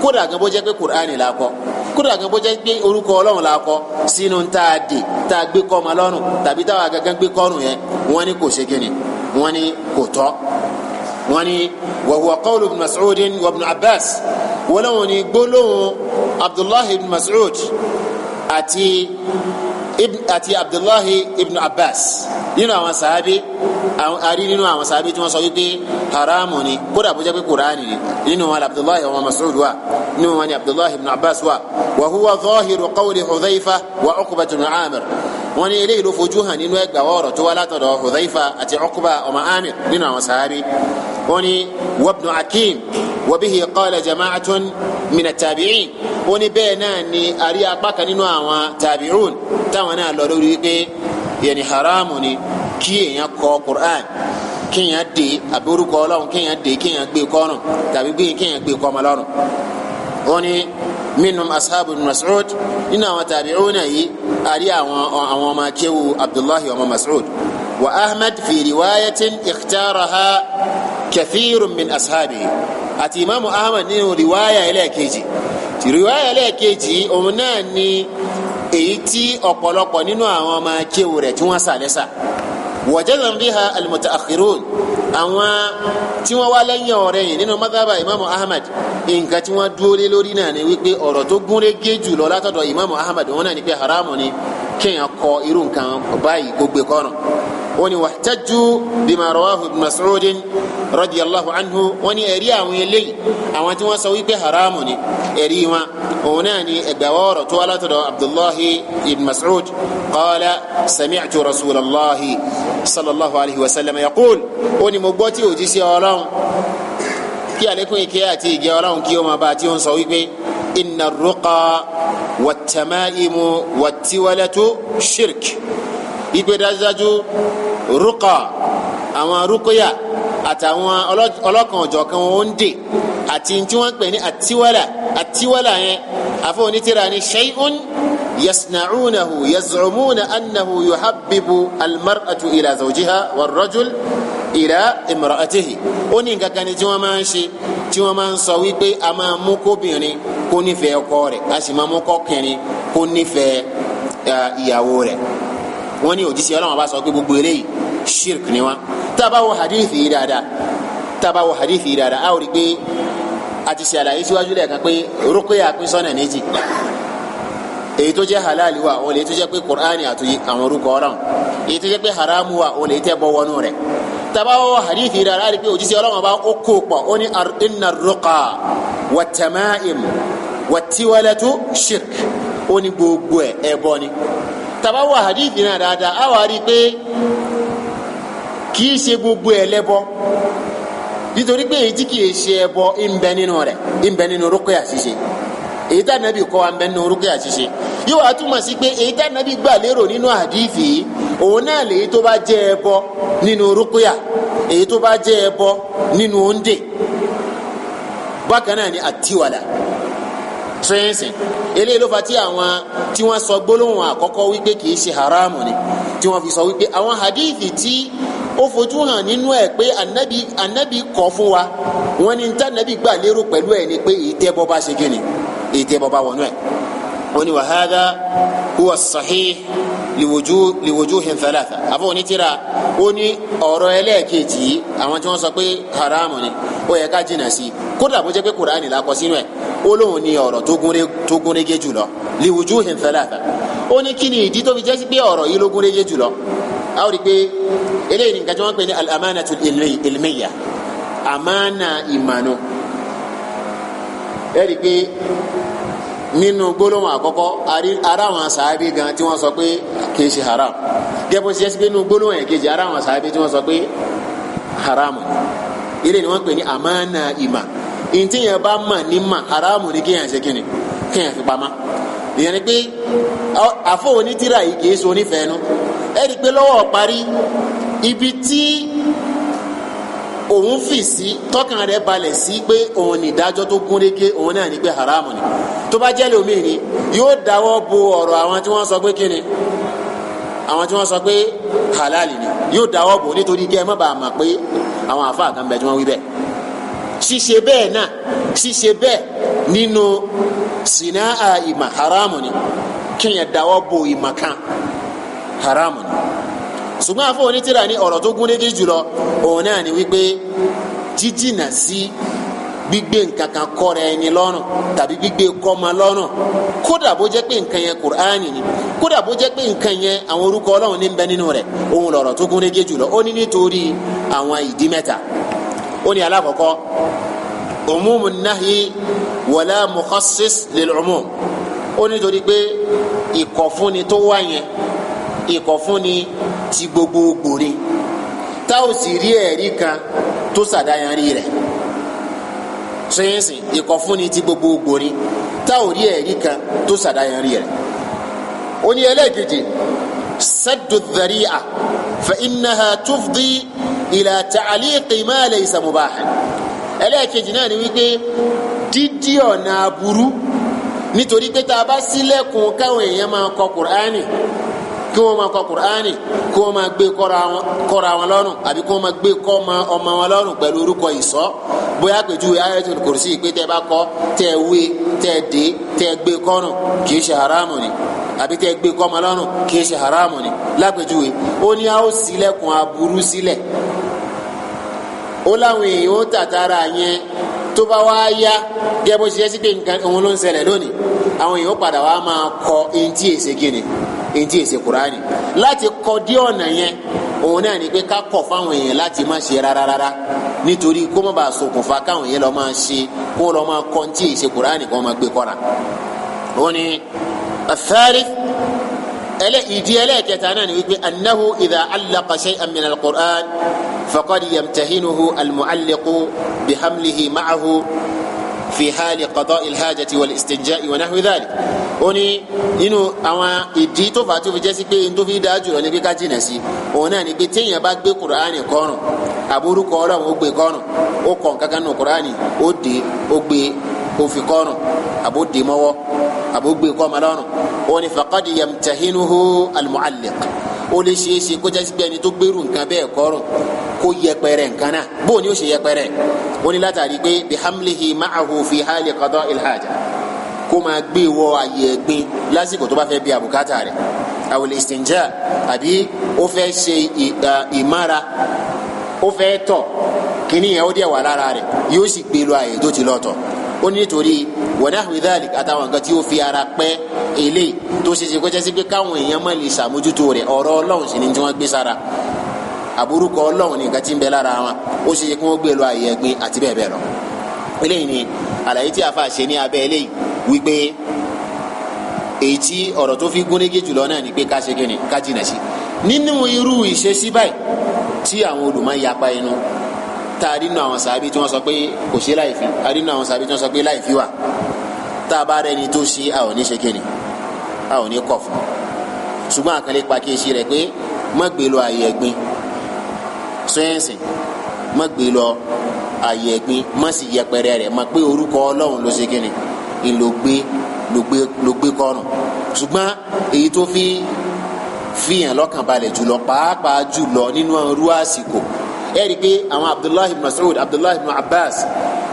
kódà gan bó jẹ́ pé Qur'an la kọ kódà gan bó jẹ́ pé orúkọ Ọlọ́run la kọ sínú tá a gbé kọ́ ọmọ lọ́rùn tàbí táwa gangan gbé kọ́rùn yẹn wọ́n ní kò ṣe kíni wọ́n ní kò tọ́ wọ́n ní wa huwa qawlu ibn Mas'ud wa ibn Abbas wọ́n lọ́wọ́ ní gbólóhùn Abdullahi ibn Mas'ud àti Abdullahi ibn Abbas nínú àwọn sàábé àrí nínú àwọn sàábé tí wọ́n sọ wípé haramu ni kódà bó jẹ́ pé Kùránì ni nínú wọn Abdullahi ibn Mas'ud wà nínú wọn ni Abdullahi ibn Abbas wà wa huwa zahiru qawli Hudhayfa wa Uqba ibn Amir wọ́n ní eléyìí ló fojú hàn nínú ẹgbàá ọ̀rọ̀ tó wá látọ̀dọ̀ Hudhayfa àti Uqba ọmọ Amir nínú àwọn sàábé wọ́n ní wabnu Hakim wa bihi qala jama'atun min at-tabi'in wọ́n ní bẹ́ẹ̀ náà ni àrí apá kan nínú àwọn tabi'un táwọn náà lọ lórí wípé yẹni haramu ni kí èèyàn kọ Qur'an kéèyàn dé àbórúkọ Ọlọ́run kéèyàn dé kéèyàn gbé kọ́rùn tàbí kéèyàn gbé kọ́mọ lọ́rùn wọ́n ní minhum ashabu Mas'ud nínú àwọn tabi'un yìí àrí àwọn ọmọ akéwu Abdullahi ọmọ Mas'ud wa Ahmad fi riwayatin ikhtaraha kathirun min ashabihi àti Imaamu Ahmad nínú riwaya ẹlẹ́ẹ̀kejì òun náà ni èyí tí ọ̀pọ̀lọpọ̀ nínú àwọn ọmọ akéwù rẹ̀ tí wọ́n sàlẹ́sà wajazam biha al-mutaakhirun àwọn tí wọ́n wá lẹ́yìn ọ̀rẹ́ yìí nínú madhaba Imaamu Ahmad nǹkan tí wọ́n dúró lé lórí náà ni wípé ọ̀rọ̀ tó gúnrégé jù lọ látọ̀dọ̀ Imaamu Ahmad òun náà ni pé haramu ni kéèyàn kọ irú nǹkan báyìí kó gbé kọ́nà wọ́n ní wahtajju bima rawahu ibn Mas'ud radiyallahu anhu wọ́n ní ẹ̀rí àwọn eléyìí àwọn tí wọ́n sọ wípé haramu ni ẹ̀rí wọn òun náà ni ẹgbàwọ́rọ̀ tó wá látọ̀dọ̀ Abdullahi ibn Mas'ud qala sami'tu rasulallahi sallallahu alayhi wa sallam yaqul ó ní mo gbọ́ tí òjíṣẹ́ Ọlọ́run kí àlékún ìkẹ́ àti ìgẹ́ Ọlọ́run kí ó máa bá tí ó ń sọ wípé inna ar-ruqa wat-tamā'imu wat-tiwalatu shirk ìpè dájúdájú ruqa àwọn rúkúyà àtàwọn ọlọ́kan ọ̀jọ̀kan wọn ń dè àti tí wọ́n pè ní àtiwálà yẹn àfọ onítìrà ní shay'un yasna'unahu yaz'umuna annahu yuhabbibu al-mar'atu ila zawjiha war-rajul ila imra'atihi ó ní nǹkan kan ní tí wọ́n máa ń ṣe tí wọ́n máa ń sọ wípé a máa mú kóbìnrin kó nífẹ̀ẹ́ ọkọ rẹ̀ a sì máa mú kọkùnrin kó nífẹ̀ẹ́ ìyàwó rẹ̀ wọ́n ní òjíṣẹ́ Ọlọ́run bá sọ pé gbogbo eléyìí shirk ni wọ́n tá a bá wo hadith yìí dáadáa a ò rí pé a ti ṣe àlàyé síwájú lẹ́ẹ̀kan pé rúkúyà pín sọ́nà méjì èyí tó jẹ́ halali wa òun lè tó jẹ́ pé Qur'ani àti àwọn orúkọ Ọlọ́run èyí tó jẹ́ pé haramu wa òun lè tẹ́ bọ́ wọnú rẹ̀ tá a bá wo hadith yìí dáadáa a rí pé òjíṣẹ́ Ọlọ́run bá ó kó pọ̀ ó ní inna ruqa wat-tama'im wat-tiwalatu shirk ó ní gbogbo ẹ̀ ẹbọ ni tàbá wà hadithi náà dáadáa a wà rí i pé kì í ṣe gbogbo ẹ̀ lẹ́bọ nítorí pé èyí tí kì í ṣe ẹbọ ń bẹ nínú rúkúyà ṣíṣe èyí tá nàbì kọ́ wa ń bẹ nínú rúkúyà ṣíṣe yóò wá túmọ̀ sí pé èyí tá nàbì gbà lérò nínú hadithi òun náà lèyí tó bá jẹ́ ẹbọ nínú rúkúyà èyí tó bá jẹ́ ẹbọ nínú òǹdè bákan náà ni àtiwàlà tírẹ́nsìn eléyìí ló fa tí àwọn tí wọ́n sọ gbólóhùn àkọ́kọ́ wípé kì í ṣe haramu ni tí wọ́n fi sọ wípé àwọn hadithi tí ó fojú hàn nínú ẹ̀ pé anabi kọ̀ fún wa wọ́n ní níta anabi gbà lérò pẹ̀lú ẹ̀ ni pé ìtẹ́bọ́ bá ṣe kíni ìtẹ́bọ́ bá wọnú ẹ̀ wọ́n ní wa hadha huwa as-sahih liwujuhin thalatha àbọ̀ onítìrà ó ní ọ̀rọ̀ ẹlẹ́ẹ̀kejì àwọn tí wọ́n sọ pé haramu ni ó yẹ ká jìnnà sí kódà bó jẹ́ pé Kùránì la kọ sínú ẹ̀ ó lóun ní ọ̀rọ̀ tó gúnrégé jùlọ liwujuhin thalatha ó ní kí ni ìdí tó fi jẹ́ sí pé ọ̀rọ̀ yìí ló gúnrégé jùlọ a ó rí pé eléyìí ni nǹkan tí wọ́n pè ní al-amanatu ilmiya amana ìmànú ẹ rí pé nínú gbólóhùn àkọ́kọ́ ara àwọn sàábì gan tí wọ́n sọ pé kì í ṣe haram gẹ́gẹ́ bó ṣe yẹ sí pé nínú gbólóhùn ẹ̀kejì ara àwọn sàábì tí wọ́n sọ pé haramu eléyìí ni wọ́n pè ní amana ìmà ìtìyẹn bá mà ní mà haramu ni kéèyàn ṣe kíni kéèyàn fi pamọ́ ìyẹn ni pé àfọ onítìrà yìí kìí so onífẹ̀ẹ́nu ẹ rí i pé lọ́wọ́ parí ibi tí òun fì sí tọkàn rẹ̀ balẹ̀ sí pé òun ní ìdájọ́ tó gúnrégé òun náà ní pé haramu ni tó bá jẹ́ lómi ni yóò dáwọ́ bo ọ̀rọ̀ àwọn tí wọ́n sọ pé kíni àwọn tí wọ́n sọ pé halali ni yóò dáwọ́ bo nítorí kẹ́ ẹ má bàa mọ̀ pé àwọn àfáà kan bẹ tí wọ́n wí bẹ́ẹ̀ ṣíṣe bẹ́ẹ̀ náà ṣíṣe bẹ́ẹ̀ nínú sinaa ìmà haramu ni kéèyàn dáwọ́ bo ìmà kan haramu ni ṣùgbọ́n àfọ onítìrà ní ọ̀rọ̀ tó gúnrégé jùlọ òun náà ni wípé jíjìnà sí gbígbé nǹkan kan kọ́ra ẹni lọ́rùn tàbí gbígbé kọ́ma lọ́rùn kódà bó jẹ́ pé nǹkan yẹn Kùránì ni kódà bó jẹ́ pé nǹkan yẹn àwọn orúkọ Ọlọ́run ní ń bẹ nínú rẹ̀ òun lọ̀rọ̀ tó gúnrégé jùlọ ó ní nítorí àwọn ìdí mẹ́ta ó ní alákọ̀ọ́kọ́ umumu nahyi wala mukhassis lil umum ó nítorí pé ìkọ̀fúnni tó wá yẹn ìkọ̀fúnni ti gbogbogbò ni tá ò sì rí ẹ̀rí kan tó ṣàdáyanrí rẹ̀ sẹ́yìnsìn ìkọ̀fúnni ti gbogbogbò ni tá ò rí ẹ̀rí kan tó ṣàdáyanrí rẹ̀ ó ní ẹlẹ́ẹ̀kejì saddu dhari'a fa innaha tufdi ila ta'liqi ma laysa mubahan ẹlẹ́ẹ̀kejì náà ni wípé dídí ọ̀nà aburú nítorí pé tá a bá ṣílẹ̀kùn káwọn èèyàn máa kọ Kùránì kí wọ́n máa kọ Kùránì kí wọ́n máa gbé kọ́ra wọn lọ́rùn àbí kí wọ́n máa gbé kọ́ ọmọ wọn lọ́rùn pẹ̀lú orúkọ ìsọ́ bóyá pẹ̀jú Ayatul Kursi pé tẹ́ bá kọ́ tẹ́ wé tẹ́ dé tẹ́ gbé kọ́rùn kì í ṣe haramu ni àbí tẹ́ gbé kọ́ ọmọ lọ́rùn kì í ṣe haramu ni lápẹ̀júwe ó ní a ó ṣílẹ̀kùn aburú sílẹ̀ ó láwọn èèyàn ó tàtàrà yẹn tó bá wá yá gẹ́gẹ́ bó ṣe yẹ sí pé nǹkan òun ló ń ṣẹlẹ̀ lónìí àwọn èèyàn ó padà wá máa kọ eŋti èsè gíní eŋti èsè Kùránì láti kọ dí ọ̀nà yẹn òun náà ní pé ká kọ̀ fáwọn èèyàn láti má ṣe rárá nítorí kó má bàa ṣokùnfà káwọn èèyàn lọ máa ṣe kó lọ máa kọ eŋti èsè Kùránì kó máa gbé kọ́ra. ó ní al-thalith ìdí ẹlẹ́ẹ̀kẹta náà ni wípé annahu idha allaqa shay'an min al-Qur'an faqad yamtahinuhu al-mu'alliqu bihamlihi ma'ahu fi hali qada'i al-hajati wal-istinja'i wa nahwi dhalik. ó ní nínú àwọn ìdí tó fà tó fi jẹ́ sí pé n tó fi dáa jùlọ ní pé ká jìnà sí òun náà ni pé téèyàn bá gbé Kùránì kọ́rùn àbúrúkọ Ọlọ́run ó gbé kọ́rùn ó kọ̀ nǹkankan nù Kùránì ó dé ó gbé ó fi kọ́rùn àbó dé mọ́wọ́ àbó gbé kọ́ ọmọ lọ́rùn ó ní faqad yamtahinuhu al-mu'alliq ó lè ṣe é ṣe kó jẹ́ sí pé ẹni tó gbèrú nǹkan bẹ́ẹ̀ kọ́rùn kó yẹpẹrẹ nǹkan náà bóun ni ó ṣe yẹpẹrẹ ó ní látàrí pé bihamlihi ma'ahu fi hali qada'i al-haja kó máa gbé wọ àyè ẹ̀gbin lásìkò tó bá fẹ́ bí àbùkátà rẹ̀ awil istinja àbí ó fẹ́ ṣe ìmára ó fẹ́ tọ̀ kíní yẹn ó dẹ̀ wà lára rẹ̀ yóò sì gbé lọ àyè tó ti lọ́tọ̀ ó ní nítorí wa nahwi dhalik àtàwọn nǹkan tí ó fi ara pẹ́ eléyìí tó ṣe kó jẹ́ sí pé káwọn èèyàn má lè ṣàmójútó rẹ̀ ọ̀rọ̀ Ọlọ́run sì ni tí wọ́n gbé sára àbúrúkọ Ọlọ́run ní nǹkan tí ń bẹ lára wọn ó ṣe kí wọ́n gbé lọ àyè ẹ̀gbin àti bẹ́ẹ̀ bẹ́ẹ̀ lọ. eléyìí ni àlàyé tí a fà ṣe ní abẹ́ eléyìí wípé èyí tí ọ̀rọ̀ tó fi gúnrégé jùlọ náà ni pé ká ṣe kíni ká jìnà sí nínú irú ìṣesí báyìí tí àwọn olùmọ̀ yapa inú tá a rí nínú àwọn sàábí tí wọ́n sọ pé kò ṣe láìfi a rí nínú àwọn sàábí tí wọ́n sọ pé láìfi wà tá a bá rẹni tó ṣe a ò ní ṣe kíni a ò ní kọ̀ fún ṣùgbọ́n àkànlé pa kí n ṣe rẹ̀ pé má gbé lọ àyè ẹ̀gbin sọ́yẹ́nsì má gbé lọ àyè ẹ̀gbin má sì yẹpẹrẹ rẹ̀ má pé orúkọ Ọlọ́run ló ṣe kíni ló gbé kọ́rùn ṣùgbọ́n èyí tó fihàn lọ́kàn balẹ̀ jùlọ pàápàá jùlọ nínú irú àsìkò ẹ rí i pé àwọn Abdullahi ibn Mas'ud Abdullahi ibn Abbas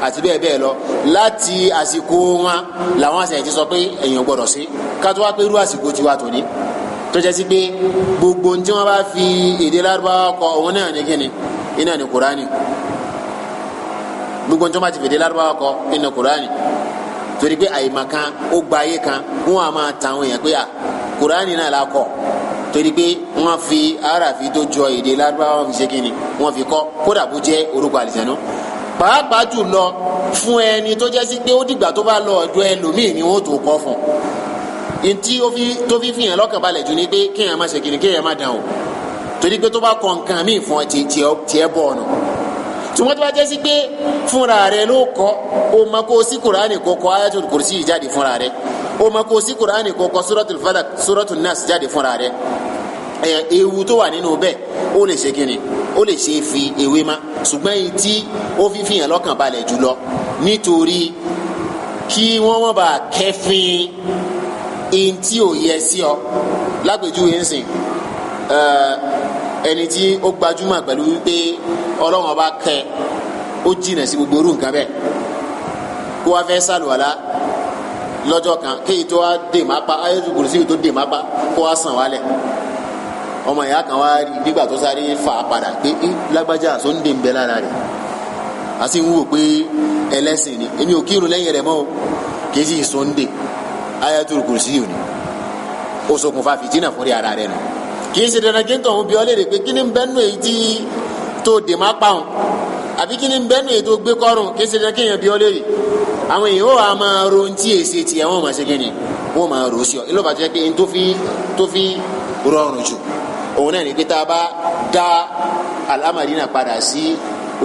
àti bẹ́ẹ̀ bẹ́ẹ̀ lọ láti àsìkò wọn làwọn àṣẹ ti sọ pé èèyàn gbọ́dọ̀ sí ká tó wá pé irú àsìkò tiwa tòní tó jẹ́ sí pé gbogbo tí wọ́n bá fi èdè Lárúbáwá kọ òun náà ní kíni iná ní Kùránì gbogbo tí wọ́n bá ti fi èdè Lárúbáwá kọ iná Kùránì torí pé àyèmọ̀ kan ó gba ayé kan wọn a máa tan àwọn èèyàn pé à Kùránì náà la kọ torí pé wọ́n fi arafi tó jọ èdè Lárúbáwá wọ́n fi ṣe kíni wọ́n fi kọ́ kódà bó jẹ́ orúkọ àlìjànú pàápàá jùlọ fún ẹni tó jẹ́ sí pé ó dìgbà tó bá lọ ọ̀dọ̀ ẹlòmíì ni wọ́n tó kọ́ fún ntí tó fi fihàn lọ́kàn balẹ̀ jù ni pé kéèyàn má ṣe kíni kéèyàn má dàn o torí pé tó bá kọ nǹkan míì fún ọ tiẹ̀ bọ̀ ọ̀nà tùmọ̀ tó bá jẹ́ sí pé fúnra rẹ̀ ló kọ́ o ma kó sí Kùránì kó kọ Ayatul Kursi jáde fúnra rẹ̀ o ma kó sí Kùránì kó kọ Suratul Falaq Suratul Nas jáde fúnra rẹ̀ ewu tó wà nínú bẹ́ẹ̀ ó lè ṣe kíni ó lè ṣe fi ewé ma ṣùgbọ́n èyí tí ó fi fihàn lọ́kàn balẹ̀ jùlọ nítorí kí wọ́n má bàa kẹ́fín èyí tí ò yẹ sí ọ lápèjúwe ń sìn ẹni tí ó gbajúmọ̀ pẹ̀lú wípé Ọlọ́run ọba kẹ́ ó jìnà sí gbogbo orú nǹkan bẹ́ẹ̀ kó wá fẹ́ sàlùwàlá lọ́jọ́ kan kéyìí tó wá dè má pa Ayatul Kursi tó dè má pa kó wá sàn wálẹ̀ ọmọ ìyá kan wá rí nígbà tó sáré fà á padà pé lágbájá àsọ̀ndé ń bẹ lára rẹ̀ a sì ń wò pé ẹlẹ́sìn ni èmi ò kírun lẹ́yìn rẹ̀ mọ́ o kì í sì sọ̀ndé Ayatul Kursi yìí ni ó ṣokùnfà fìtínà fúnri ara rẹ̀ nù kì í ṣe dandan kí n tọ̀ ọ́n bí ọ léèrè pé kí ni ń bẹ́ẹ̀ nù èyí tí tó dè má pa òun àbí kí ni ń bẹ́ẹ̀ nù èyí tó gbé kọ́rùn kì í ṣe dandan kí èèyàn bí ọ léèrè àwọn èèyàn ó wà máa ro ti èsì tiẹ̀ wọ́n máa ṣe kí ni wọ́n máa ro sí ọ ilé ìbàjẹ́ pé tó fi rọrùn jù òun náà ní pé tá a bá dá alámàdínà padà sí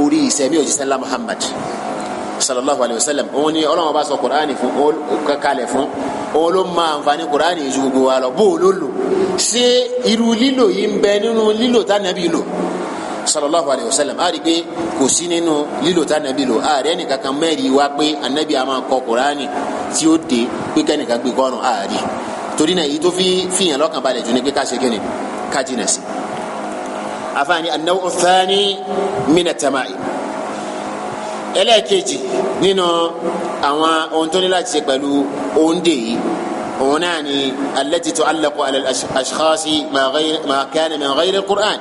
orí ìsẹ̀mí òjíṣẹ́ ńlá Muhammad sallallahu alayhi wa sallam òun ni Ọlọ́run bá sọ Kùránì fún kalẹ̀ fún òun ló máa àǹfààní Kùránì ju gbogbo wa lọ bó o ló lò ṣé irú lílò yìí ń bẹ nínú lílò tá nàbí lò sallallahu alayhi wa sallam a rí pé kò sí nínú lílò tá nàbí lò a rẹ nìkan kan mẹ́rin wá pé anabi a máa kọ Kùránì tí ó dé pé kẹ́nìkan gbé kọ́rùn a rí torí náà èyí tó fi fìyàn lọ́kàn balẹ̀ jù ní pé ká ṣe kíni ká jìnà sí. afaani an-naw'u ath-thani min at-tama'im ẹlẹ́ẹ̀kejì nínú àwọn ohun tó ní láti ṣe pẹ̀lú òǹdè yìí òun náà ni allati tu'allaqu ala al-ashkhasi ma kana min ghayri al-Qur'an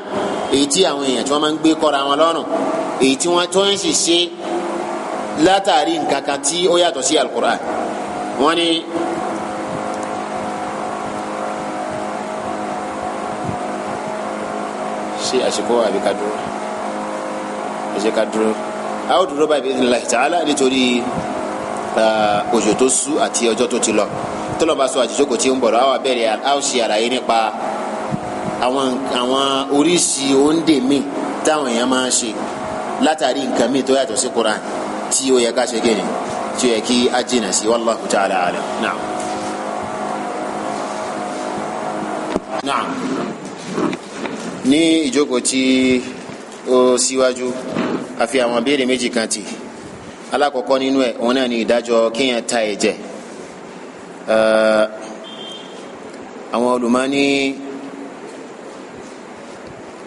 èyí tí àwọn èèyàn tí wọ́n máa ń gbé kọ́ra wọn lọ́rùn èyí tí wọ́n tó ń ṣiṣẹ́ látàrí nǹkan kan tí ó yàtọ̀ sí al-Qur'an wọ́n ní ṣe àṣekọ àbí ká dúró ẹ̀ṣẹ̀ ká dúró a ó dúró báyìí bi'idhnillahi ta'ala nítorí òjò tó sú àti ọjọ́ tó ti lọ tó lọ́ba sọ àjíjókòó tí ó ń bọ̀ lọ́wọ́ abẹ́rẹ́ a ó ṣe àlàyé nípa àwọn oríṣi òǹdè míì táwọn èèyàn máa ń ṣe látàrí nǹkan míì tó yàtọ̀ sí Qur'an tí ó yẹ ká ṣe kéde tí ó yẹ kí a jìnà sí wallahu ta'ala a'lam. Naam. Ní ìjókòó tí ó síwájú a fi àwọn béèrè méjì kan tì alákọ̀ọ́kọ́ nínú ẹ̀ òun náà ni ìdájọ́ kéèyàn ta ẹ̀jẹ̀ àwọn olùmọ̀ ní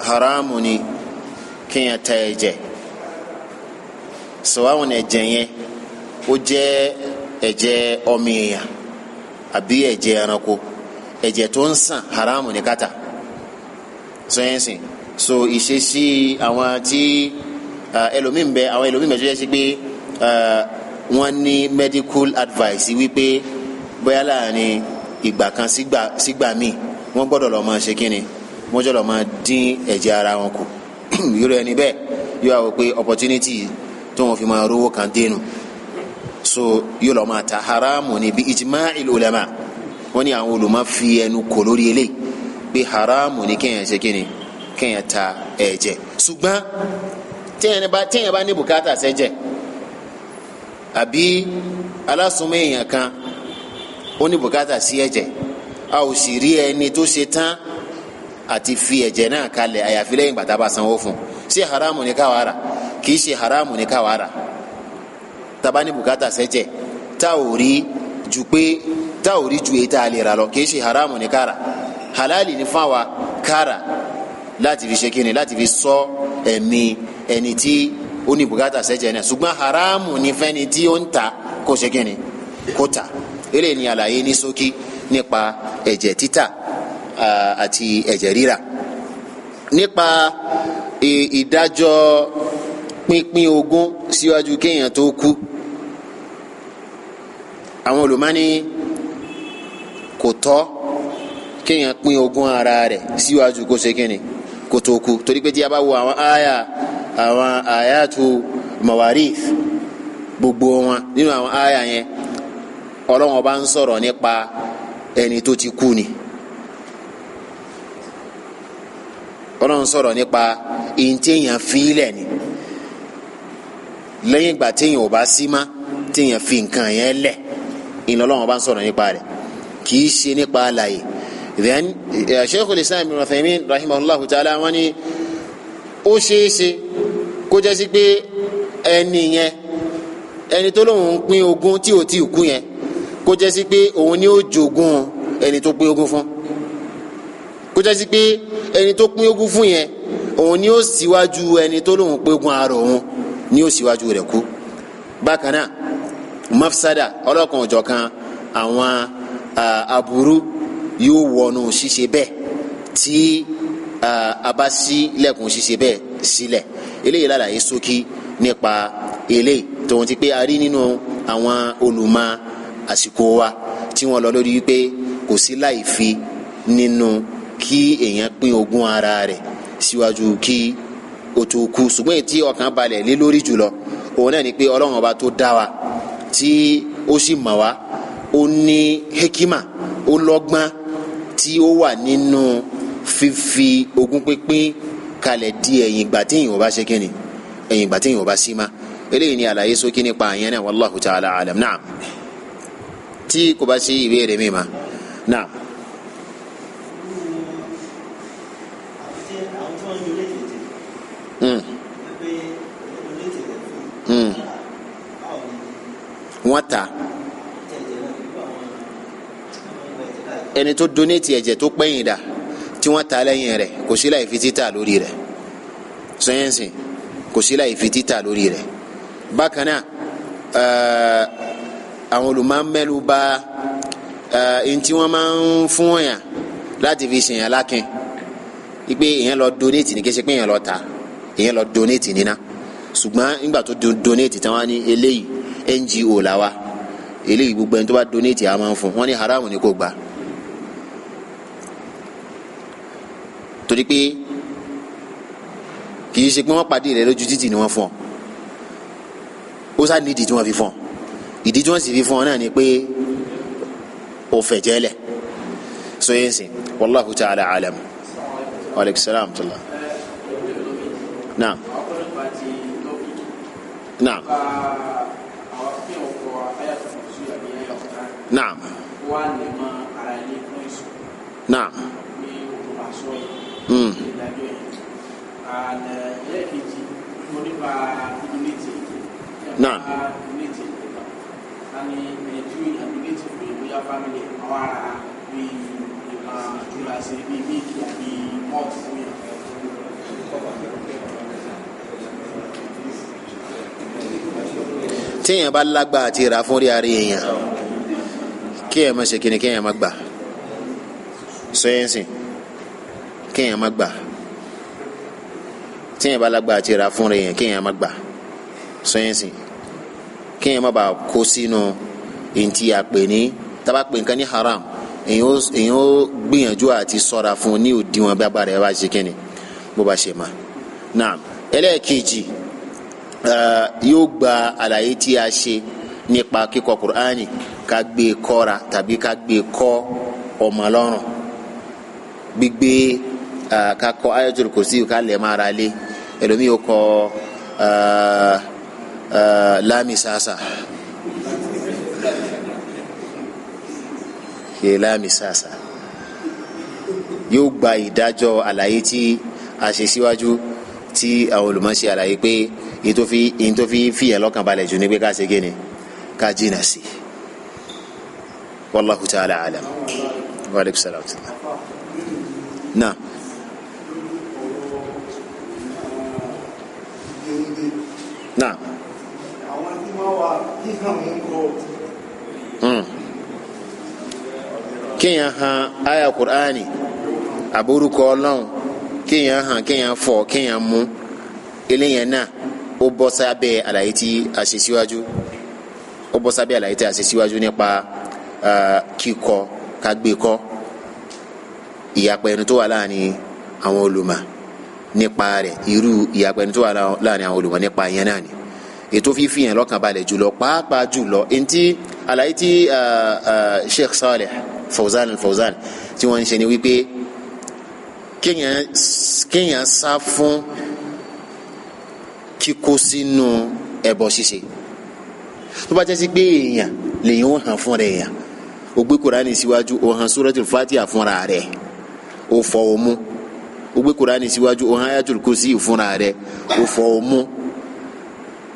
haramu ni kéèyàn ta ẹ̀jẹ̀ sọ àwọn ẹ̀jẹ̀ yẹn ó jẹ́ ẹ̀jẹ̀ ọmọ èèyàn àbí ẹ̀jẹ̀ ẹranko ẹ̀jẹ̀ tó ń sàn haramu ni ká tà sọyẹnsìn so ìṣesí àwọn tí ẹlòmíín bẹ tó yẹ sí pé wọ́n ní medical advice wípé bóyá láàrin ìgbà kan sígbà míì wọ́n gbọ́dọ̀ lọ máa ṣe kínni wọ́n jọ lọ máa dín ẹ̀jẹ̀ ara wọn kù irú ẹni bẹ́ẹ̀ yóò wá pé opportunity tó wọ́n fi máa rówó kan dénú so yóò lọ máa ta haramu ni bí ijma'il ulama wọ́n ní àwọn olùmọ̀ fi ẹnu kò lórí eléyìí pé haramu ni kéèyàn ṣe kínni kéèyàn ta ẹ̀jẹ̀ ṣùgbọ́n téèyàn bá ní bùkátà sẹ́jẹ̀ àbí alásùnmọ́ èèyàn kan ó ní bùkátà sí ẹ̀jẹ̀ a ò sì rí ẹni tó ṣe tán àti fi ẹ̀jẹ̀ náà kalẹ̀ àyàfi lẹ́yìn gbàtà bá sanwó fún ṣé haramu ni ká wàá rà kì í ṣe haramu ni ká wàá rà tá bá ní bùkátà sẹ́jẹ̀ tá ò rí ju èyí tá a lè rà lọ kì í ṣe haramu ni ká rà halali ni fáwa ká rà láti fi ṣe kíni láti fi ṣọ́ ẹ̀mí ẹni tí ó ní bùkátà sẹ́jẹ̀ náà ṣùgbọ́n haramu ní fẹ́ni tí ó ń ta kó ṣe kíni kó ta eléyìí ni àlàyé ní ṣókí nípa ẹ̀jẹ̀ títà àti ẹ̀jẹ̀ rírà. nípa ìdájọ́ pínpín ogún síwájú kéèyàn tó kú àwọn olùmọ́ni kò tọ́ kéèyàn pín ogún ara rẹ̀ síwájú kó ṣe kíni kó tó kú torí pé tí a bá wo àwọn àyàtú mawarith gbogbo wọn nínú àwọn àyà yẹn Ọlọ́run bá ń sọ̀rọ̀ nípa ẹni tó ti kú ni Ọlọ́run sọ̀rọ̀ nípa ìntẹ̀yàn fílẹ̀ ni lẹ́yìn ìgbà téèyàn ò bá sí mọ́ téèyàn fi nǹkan yẹn lẹ̀ ìlú Ọlọ́run bá ń sọ̀rọ̀ nípa rẹ̀ kì í ṣe nípa àlàyé. Then Sheikhul Islam Ibn Uthaymin rahimahullahu ta'ala wọ́n ní ó ṣeéṣe kó jẹ́ sí pé ẹni tó lóun pín ogún tí ò tí ì kú yẹn kó jẹ́ sí pé òun ni ó jogún ẹni tó pín ogún fún kó jẹ́ sí pé ẹni tó pín ogún fún yẹn òun ni ó síwájú ẹni tó lóun pín ogún ara òun ni ó síwájú rẹ̀ kú. Bákan náà mafsada ọlọ́kan òjọ̀kan àwọn aburú yóò wọnú ṣíṣe bẹ́ẹ̀ tí a bá ṣí lẹ́kùn ṣíṣe bẹ́ẹ̀ sílẹ̀ eléyìí lálàyé ṣókí nípa eléyìí tòun ti pé a rí nínú àwọn olùmọ̀ àsìkò wa tí wọ́n lọ lórí wípé kò sí láì fi nínú kí èèyàn pín ogún ara rẹ̀ síwájú kí ó tó kú ṣùgbọ́n èyí tí ọkàn balẹ̀ lé lórí jùlọ òun náà ni pé Ọlọ́run ọba tó dá wa tí ó sì mọ̀ wá ó ní hekima ó lọ́gbọ́n tí ó wà nínú fífi ogún pínpín kalẹ̀ di ẹ̀yìn ìgbà tí èèyàn ò bá ṣe kíni ẹ̀yìn ìgbà tí èèyàn ò bá sí ma eléyìí ni àlàyé ṣókí nípa àyẹn náà wallahu ta'ala alam naam tí kò bá sí ìbéèrè mi ma naam. wọ́n ta ẹni tó donate ẹ̀jẹ̀ tó pẹ́yìn dà tí wọ́n ta lẹ́yìn rẹ̀ kò sí láì fi títà lórí rẹ̀ sẹ́yìnsì kò sí láì fi títà lórí rẹ̀. Bákan náà àwọn olùmọ̀mẹ́lu bá ẹni tí wọ́n máa ń fún yàn láti fi ṣèyàn lákin wípé èèyàn lọ donate ní kí ẹ ṣe pé èèyàn lọ ta èèyàn lọ donate nínà ṣùgbọ́n nígbà tó donate tí wọ́n ní eléyìí NGO là wa eléyìí gbogbo ẹni tó bá donate a máa ń fún wọn ní haramu ni kò gbà torí pé kì í ṣe pé wọ́n pàdé rẹ̀ lójú títì ni wọ́n fún ọ ó sá nídìí tí wọ́n fi fún ọ ìdí tí wọ́n sì fi fún ọ náà ni pé ó fẹ́ jẹ́lẹ̀ so yẹn sìn wallahu ta'ala alam wa aleykum salaam tula naam naam naam naam naam téèyàn bá lágbára àti ra fún rí ara èèyàn kéèyàn má ṣe kíni kéèyàn má gbà sọyẹnsì kéèyàn má gbà téèyàn bá lágbára àti ra fún rí èèyàn kéèyàn má gbà sọyẹnsì kéèyàn má bàa kó sínú ntí àpè ní tábà pè nǹkan ní haram èèyàn ó gbìyànjú àti ṣọ́ra fún ní òdiwọ̀n bí agbára ẹ bá ṣe kíni bó bá ṣe má naam ẹlẹ́ẹ̀kejì yóò gba àlàyé tí a ṣe nípa kíkọ Qur'ani ká gbé kọ́ra tàbí ká gbé kọ́ ọmọ lọ́rùn gbígbé ká kọ Ayatul Kursi ká lè máa ra lé ẹlòmíì ó kọ láàmì sàásà láàmì sàásà yóò gba ìdájọ́ àlàyé tí a ṣe síwájú tí àwọn olùmọ̀ ṣe àlàyé pé èyí tó fi fìyà lọ́kàn balẹ̀ jù ní pé ká ṣe gé ni ká jìnnà sí wallahu ta'ala alam wa aleykum salaam naam. naam. kéèyàn hàn aya Qur'ani àbúrúkọ Ọlọ́run kéèyàn hàn kéèyàn fọ̀ kéèyàn mú eléyàn náà ó bọ́ sábẹ́ àlàyé tí a ṣe síwájú ó bọ́ sábẹ́ àlàyé tí a ṣe síwájú nípa kíkọ kágbékọ ìyapa ẹnu tó wà láàrin àwọn olùmọ̀ nípa rẹ̀ irú ìyapa ẹnu tó wà láàrin àwọn olùmọ̀ nípa yẹn náà ni ètò fífi yẹn lọ́kàn balẹ̀ jùlọ pàápàá jùlọ ntí àlàyé tí Sheikh Saleh Fawzan tí wọ́n ń ṣe ni wípé kéèyàn sá fún kíkó sínú ẹbọ ṣíṣe tó bá jẹ́ sí pé èèyàn lèyìn ó hàn fúnra èèyàn ó gbé Kùránì síwájú ó hàn Suratul Fatiha fúnra rẹ̀ ó fọ ọmú ó gbé Kùránì síwájú ó hàn Ayatul Kursi fúnra rẹ̀ ó fọ ọmú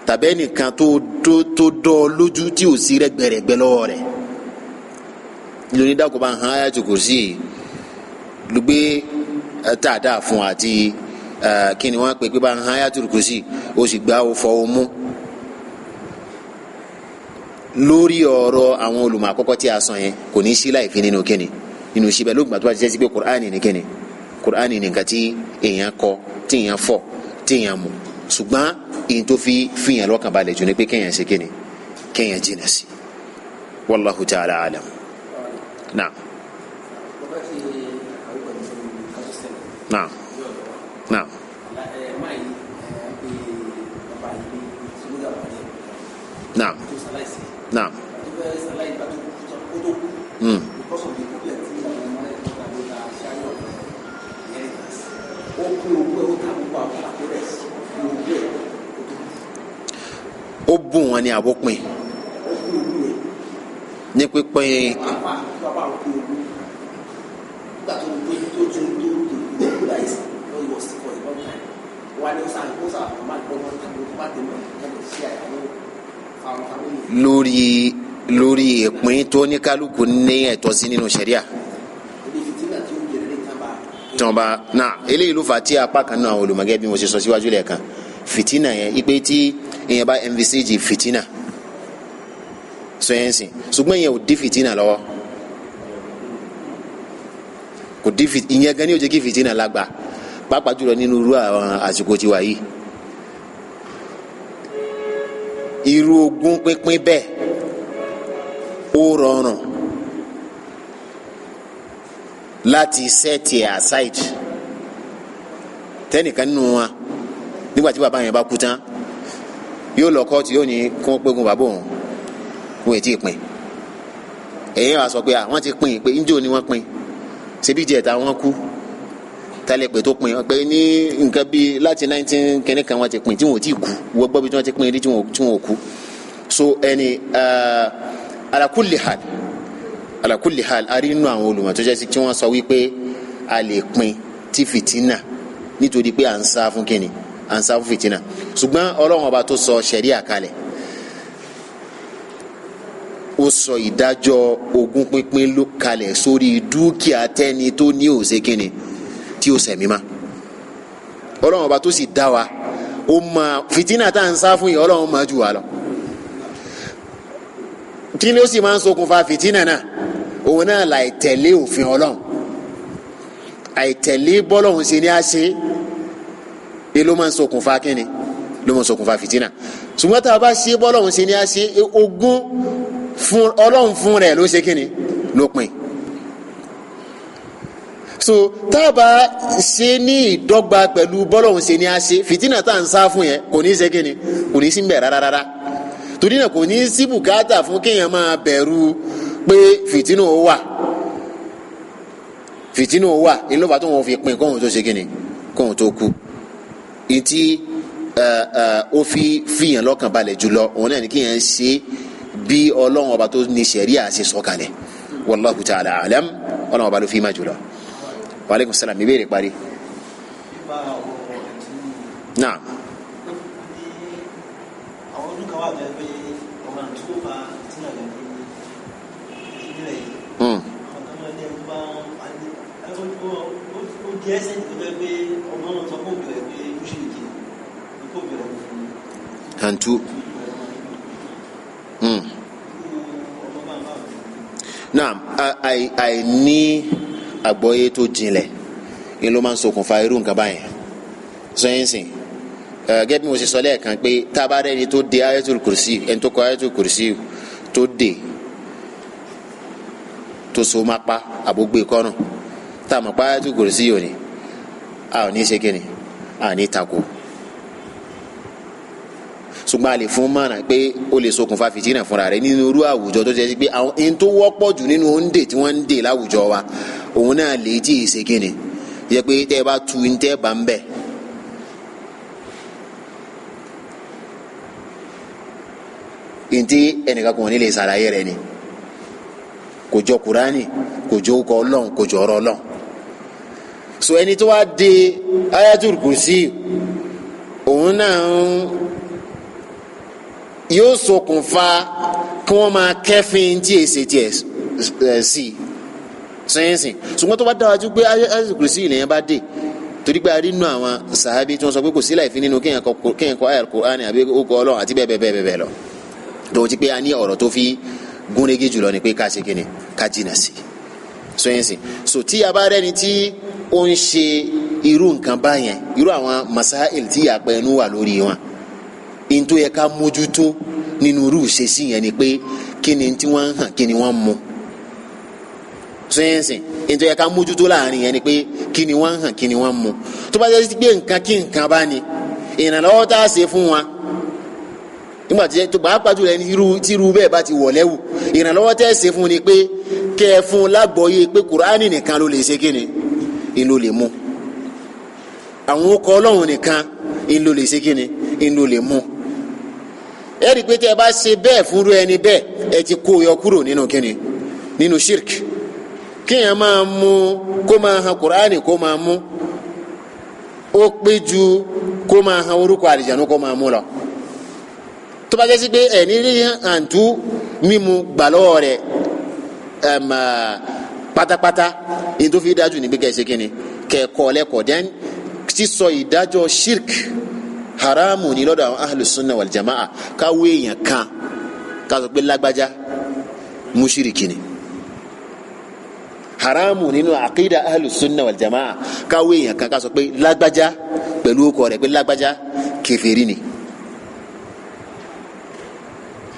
tàbí ẹnìkan tó dọ́ lójú tí ò sí rẹ́gbẹ̀rẹ́gbẹ́ lọ́wọ́ rẹ̀ lóní dàkú bá hàn Ayatul Kursi ló gbé tàdá fún àti kí ni wọ́n pè pé bá hàn Ayatul Kursi ó sì gbá ó fọ ọmú lórí ọ̀rọ̀ àwọn olùmọ̀ àkọ́kọ́ tí a sọ yẹn kò ní sí láì fi nínú kíni nínú síbẹ̀ lóògbà tó bá ti jẹ́ sí pé Kùránì ní kíni Kùránì ní nǹkan tí èèyàn kọ tí èèyàn fọ̀ tí èèyàn mú ṣùgbọ́n èyí tó fi fìyàn lọ́kàn balẹ̀ jù ní pé kéèyàn ṣe kíni kéèyàn jìnnà sí wallahu ta'ala alam naam naam naam naam naam ó bùn wọn ní àbópin ní pípín lórí ìpín tó ní kálukú ní ẹ̀tọ́ sí nínú ṣẹ̀ríà tọ́ba náà eléyìí ló fà á tí apá kan náà olùmọ̀gẹ́ bí mo ṣe sọ síwájú lẹ́ẹ̀kan fìtínà yẹn ipe tí èèyàn bá envisage fìtínà sọ yẹn sìn ṣùgbọ́n ìyẹn ò dí fìtínà lọ́wọ́ kò dí fìtínà ìyẹn gan ni ó jẹ́ kí fìtínà lágbà pàápàá jùlọ nínú irú àwọn àsìkò tiwa yìí irú ogún pínpín bẹ́ẹ̀ ó rọrùn láti set aside tẹnìkan nínú wa nígbà tí bàbá yẹn bá kú tán yóò lọ kóòtù yóò ní kí wọ́n pégun bàbá òun kó ètí ìpín èyí wàá sọ pé wọ́n ti pín pé njó ni wọ́n pín ṣebí jẹta wọ́n kú tálẹ̀ pé tó pín pé ní nǹkan bíi láti 19 kẹ́ni kan wọ́n ti pín tí wọ́n ti kú wọ́n gbọ́ bí wọ́n ti pín rí tí wọ́n kú so ẹni ala kulli hal ari nínú àwọn olùmọ̀ tó jẹ́ sí tí wọ́n sọ wípé a lè pín tí fìtínà nítorí pé à ń sá fún kíni à ń sá fún fìtínà ṣùgbọ́n ọlọ́run ọba tó sọ ṣẹ̀ríà kalẹ̀ ó sọ ìdájọ́ ogún pínpín ló kalẹ̀ sórí dúkìá tẹ́ni tó ní òsè kíni tí ó sẹ̀mí ma ọlọ́run ọba tó sì dá wa ó mọ fìtínà tá à ń sá fún yìí ọlọ́run máa jù wá lọ kí ni ó sì máa ń ṣokùnfà fìtínà náà òun náà láì tẹ̀lé òfin ọlọ́run àìtẹ̀lé bọ́lọ́run ṣe ní àṣẹ ló máa ń ṣokùnfà kínni ló máa ń ṣokùnfà fìtínà ṣùgbọ́n tá a bá ṣe bọ́lọ́run ṣe ní àṣẹ ogún fún ọlọ́run fún rẹ̀ ló ṣe kínni ló pín so tá a bá ṣe ní ìdọ́gba pẹ̀lú bọ́lọ́run ṣe ní àṣẹ fìtínà tá à ń sá fún yẹn kò ní ṣe kínni kò ní sí ń bẹ̀ rárá torí náà kò ní sí bùkátà fún kéèyàn máa bẹ̀rù pé fìtínà ó wà inú bá tó wọn fi pín kóhun tó ṣe kíni kóhun tó kú ìtì ó fi fìyàn lọ́kàn balẹ̀ jùlọ òun náà ní kéèyàn ṣe bí ọlọ́run ọba tó ní ṣẹ̀ríà ṣe sọ kalẹ̀ wallahu ta'ala alam ọlọ́run ọba ló fi má jùlọ wa alaikum salam ìbéèrè parí. naam. Hantu. Naam, àìní àgbọ́yé tó jinlẹ̀ ni ló máa ń ṣokùnfà irú nǹkan báyẹn sọyìnsìn gẹ́gẹ́ bí mo ṣe sọ lẹ́ẹ̀kan pé tábàárẹ̀ ni tó de ayatul kursi ẹni tó kọ ayatul kursi tó de tó so máa pa àbógbé kọ́nù tá a mọ̀ pé ayatul kursi yìí ni a ò ní ṣe kíni a ní tako ṣùgbọ́n a lè fún mọ́nà pé ó lè ṣokùnfà fìtínà fúnra rẹ̀ nínú irú àwùjọ tó jẹ́ pé àwọn ẹni tó wọ́pọ̀ jù nínú oúnjẹ tí wọ́n ń dè láwùjọ wa òun náà lè tí ì ṣe kíni yẹ pé tẹ́ ẹ bá tu ní tẹ́ ẹ bá ń bẹ̀. ntí ẹnìkan kan ní lè ṣàlàyé rẹ̀ ni kò jọ Kùránì kò jọ orúkọ Ọlọ́run kò jọ ọ̀rọ̀ Ọlọ́run so ẹni tó wá de ayatul kursi òun náà yóò ṣokùnfà kí wọ́n máa kẹ́fín tí èsì tiẹ̀ sí sẹ́yìnsìn ṣùgbọ́n tó bá dáwájú pé ayatul kursi ìlẹ̀yìn bá dé torí pé a rí nínú àwọn sàhábí tí wọ́n sọ pé kò sí láìfi nínú kéèyàn kọ ayatul Kùránì àbí orúkọ Ọlọ́run àti bẹ́ẹ̀ bẹ́ẹ̀ bẹ́ẹ̀ lọ tó ti pé a ní ọ̀rọ̀ tó fi gúnrégé jùlọ ni pé ká ṣe kíni ká jìnà sí sẹ́yìnsìn so tí a bá rẹ́ni tí ó ń ṣe irú nǹkan báyẹn irú àwọn masáìl tí yàpẹ̀ ẹnu wà lórí wọn in tó yẹ ká mójútó nínú irú ìṣesí yẹn ni pé kí ni tí wọ́n ń hàn kí ni wọ́n ń mu sẹ́yìnsìn in tó yẹ ká mójútó láàrin yẹn ni pé kí ni wọ́n ń hàn kí ni wọ́n ń mu tó bá jẹ́ pé nǹkan kí nǹkan bá ní ìrànlọ́wọ́ tá a ṣe fún wa nígbà tí tó bá pàjù rẹ tí irú bẹ́ẹ̀ bá ti wọ̀ lẹ́wù ìrànlọ́wọ́ tẹ́ ẹ ṣe fún ni pé kẹ́ ẹ fún lágbọ́yé pé Kùránì nìkan ló lè ṣe kíni in ló lè mú àwọn ọkọ̀ Ọlọ́run nìkan in ló lè ṣe kíni in ló lè mú ẹ rí i pé tẹ́ ẹ bá ṣe bẹ́ẹ̀ fúnrú ẹni bẹ́ẹ̀ ẹ ti kó yọ kúrò nínú kíni nínú shirk kéèyàn máa mú kó máa han Kùránì kó máa mú ó pé ju kó máa han orúkọ àlìjánu kó máa mú lọ tó bá jẹ́ sí pé ẹ̀ ní rí àǹtú mímu gbà lọ́wọ́ rẹ̀ pátápátá ní tó fi dájú ní pé kẹ́ ẹ ṣe kíni kẹ́ ẹ kọ́ lẹ́kọ̀ọ́ dẹ́n sísọ ìdájọ́ shirk haramu ní lọ́dọ̀ àwọn ahlus sunna wal jamaa káwé èèyàn kan ká sọ pé lágbájá mushiriki ni haramu nínú àkídà ahlus sunna wal jamaa káwé èèyàn kan ká sọ pé lágbájá pẹ̀lú ọkọ rẹ̀ pé lágbájá kèfèrí ni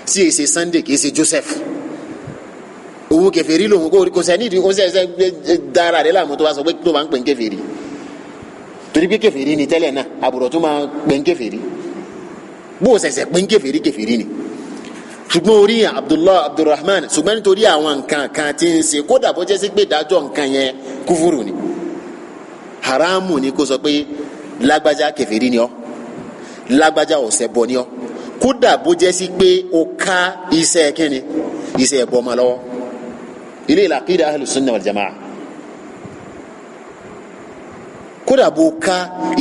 tí èsè Sunday kì í ṣe Joseph òun kèfèrí lòun kò sẹ́ni ìdí kò sẹ́ni dára rẹ̀ láàmú tó bá sọ pé tó bá ń pè ń kèfèrí torí pé kèfèrí ni tẹ́lẹ̀ náà àbùrọ̀ tó máa pè ń kèfèrí bó o ṣẹ̀ṣẹ̀ pè ń kèfèrí ni ṣùgbọ́n orí Abdulrahman ṣùgbọ́n nítorí àwọn nǹkan kan tí ń ṣe kódà bó jẹ́ sí pé dájọ́ nǹkan yẹn kúfúrú ni haramu ni kó sọ pé lágbájá kèfèrí ni ọ́ lágbájá ọ̀ṣẹbọ ni ọ́ kódà bó jẹ́ sí pé o ká iṣẹ́ kínni iṣẹ́ ẹ̀bọ ọmọ lọ́wọ́ ilé ìlàkídà ahlus sunna wal jamaa kódà bó ká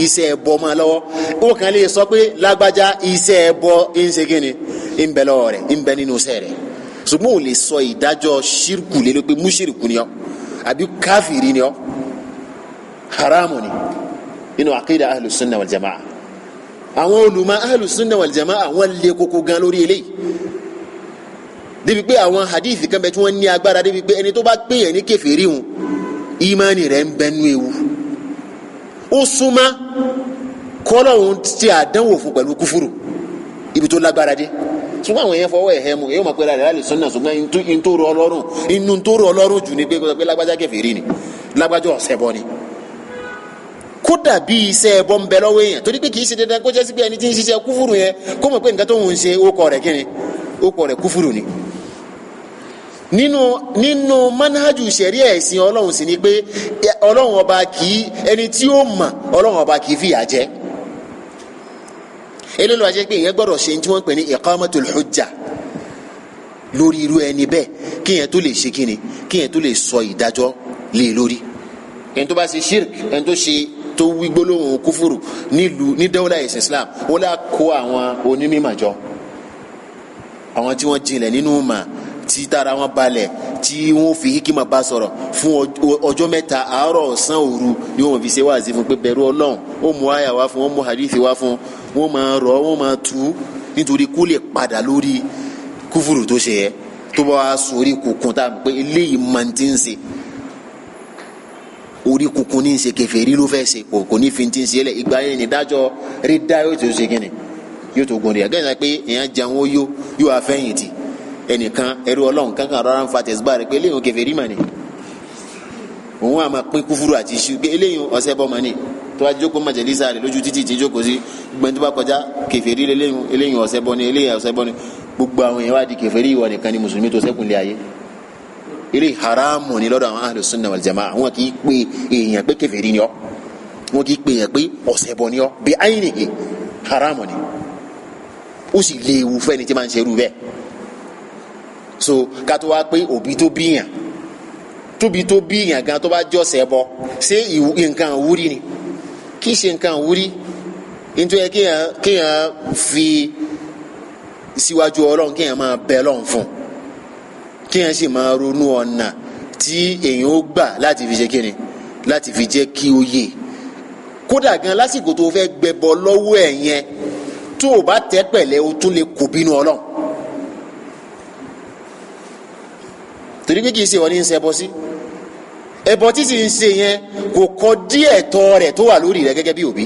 iṣẹ́ ẹ̀bọ ọmọ lọ́wọ́ ó kàn lè sọ pé lágbájá iṣẹ́ ẹ̀bọ ń ṣe kínni ń bẹ lọ́wọ́ rẹ̀ ń bẹ nínú iṣẹ́ rẹ̀ ṣùgbọ́n ò lè sọ ìdájọ́ ṣírkù lé ló pé múṣírìkù ni ọ́ àbí káfìrí ni ọ́ haramu ni nínú àkídà ahlus sunna wal jamaa àwọn olùmọ̀ ahlus sunna wal jamaa àwọn lè koko gan lórí eléyìí débi pé àwọn hadith kan bẹ tí wọ́n ní agbára débi pé ẹni tó bá pè yẹn ní kèfèrí hùn ìmánì rẹ̀ ń bẹnu ewu ó súnmọ́ kọ́lọ́hún ti àdánwò fún pẹ̀lú kúfúrú ibi tó lágbára dé ṣùgbọ́n àwọn yẹn fọwọ́ ẹ̀hẹ́ mu èyí ó mọ̀ pé ra rẹ̀ ahlus sunna ṣùgbọ́n inú tó rọ ọlọ́run jù ní pé lágbájá kèfèrí ni lágbájá ọ̀ṣẹbọ ni kódà bí iṣẹ́ ẹbọ ń bẹ lọ́wọ́ èèyàn torí pé kì í ṣe dandan kó jẹ́ sí pé ẹni tí ń ṣiṣẹ́ kúfúrú yẹn kó mọ̀ pé nǹkan tó ń ṣe ó kọ rẹ̀ kíni ó kọ rẹ̀ kúfúrú ni. nínú manhaju ṣẹ̀ríà ẹ̀sìn ọlọ́run sì ni pé ọlọ́run ọba kì í ẹni tí ó mọ̀ ọlọ́run ọba kì í fìyà jẹ. eléyìí wá jẹ́ pé ìyẹn gbọ́dọ̀ ṣe tí wọ́n ń pè ní iqamatul hujja lórí irú ẹni bẹ́ẹ̀ kíyẹn tó lè ṣe kíni kíyẹn tó lè sọ ìdájọ́ lé lórí ẹni tó bá ṣe shirk ẹni tó ṣe tó wí gbólóhùn kúfúrú ní dawla ẹ̀sìn Islam wọ́n lè kó àwọn onímọ̀ jọ àwọn tí wọ́n jinlẹ̀ nínú mà tí tara wọn balẹ̀ tí wọ́n fi hikima bá sọ̀rọ̀ fún ọjọ́ mẹ́ta àárọ̀ ọ̀sán òru ni wọ́n fi ṣe wáàsí fún pé bẹ̀rù Ọlọ́run ó mú àyà wá fún wọn mú hadithi wá fún wọn máa rọ̀ wọn máa tú nítorí kó lè padà lórí kúfúrú tó ṣe yẹ tó bá wá sórí kùkùn tá a pé eléyìí máa ti ń ṣe orí kunkun ní ṣe kèfèrí ló fẹ́ ṣe kò ní fi ti ń ṣe lẹ̀ ìgbà yẹn ní dájọ́ rí dá yóò tó ṣe kíni yóò tó gùn rẹ̀ gẹ́gẹ́ pé èèyàn jẹun ó yóò afẹ́yìntì ẹnìkan ẹrú Ọlọ́run kankan rọra ń fa tẹ̀síbà rẹ̀ pé léèyàn kèfèrí mà ní òun àmà pín kúfúrú àti iṣu eléyìí ọ̀sẹ̀ bọ́ mọ́ni tó bá jókòó mọ̀jẹ̀lísà rẹ̀ lójú títì tí jókòó sí gbẹ̀n tó bá kọjá kèfèrí eléyìí ọ̀sẹ̀ bọ́ ni eléyìí ọ̀sẹ̀ bọ́ ni gbogbo àwọn èèyàn wá di kèfèrí ìwọ nìkan ni mùsùlùmí tó ṣẹ́kù lé ayé eré haramu ni lọ́dọ̀ àwọn ahlu sunna wal jamaa wọn kì í pe èèyàn pé kèfèrí ni ọ́ wọn kì í pe èèyàn pé ọ̀sẹ̀ bọ́ ni ọ́ bí aynihi haramu ni ó sì léwu fẹ́ni tí máa ń ṣerú bẹ́ẹ̀ so ká tó wá pé òbí tó bíyàn tóbi tó bíyàn gan tó bá jọ́sẹ̀ bọ́ ṣé nǹkan àwúrí ni kì í ṣe nǹkan àwúrí nítorí kéèyàn fi síwájú ọlọ́run kéèyàn máa bẹ lọ́run fún kéèyàn sì máa ronú ọ̀nà tí èèyàn ó gbà láti fi ṣe kíni láti fi jẹ́ kí ó yè kódà gan lásìkò tó fẹ́ gbẹbọ lọ́wọ́ ẹ̀ yẹn tó o bá tẹ́ pẹ̀lẹ́ o tún lè kó bínú ọlọ́run torí pé kì í ṣe wọ́n ní í ṣe ẹbọ sí ẹbọ tí sì ń ṣe yẹn kò kọ díẹ̀ tọ́ rẹ̀ tó wà lórí rẹ̀ gẹ́gẹ́ bí òbí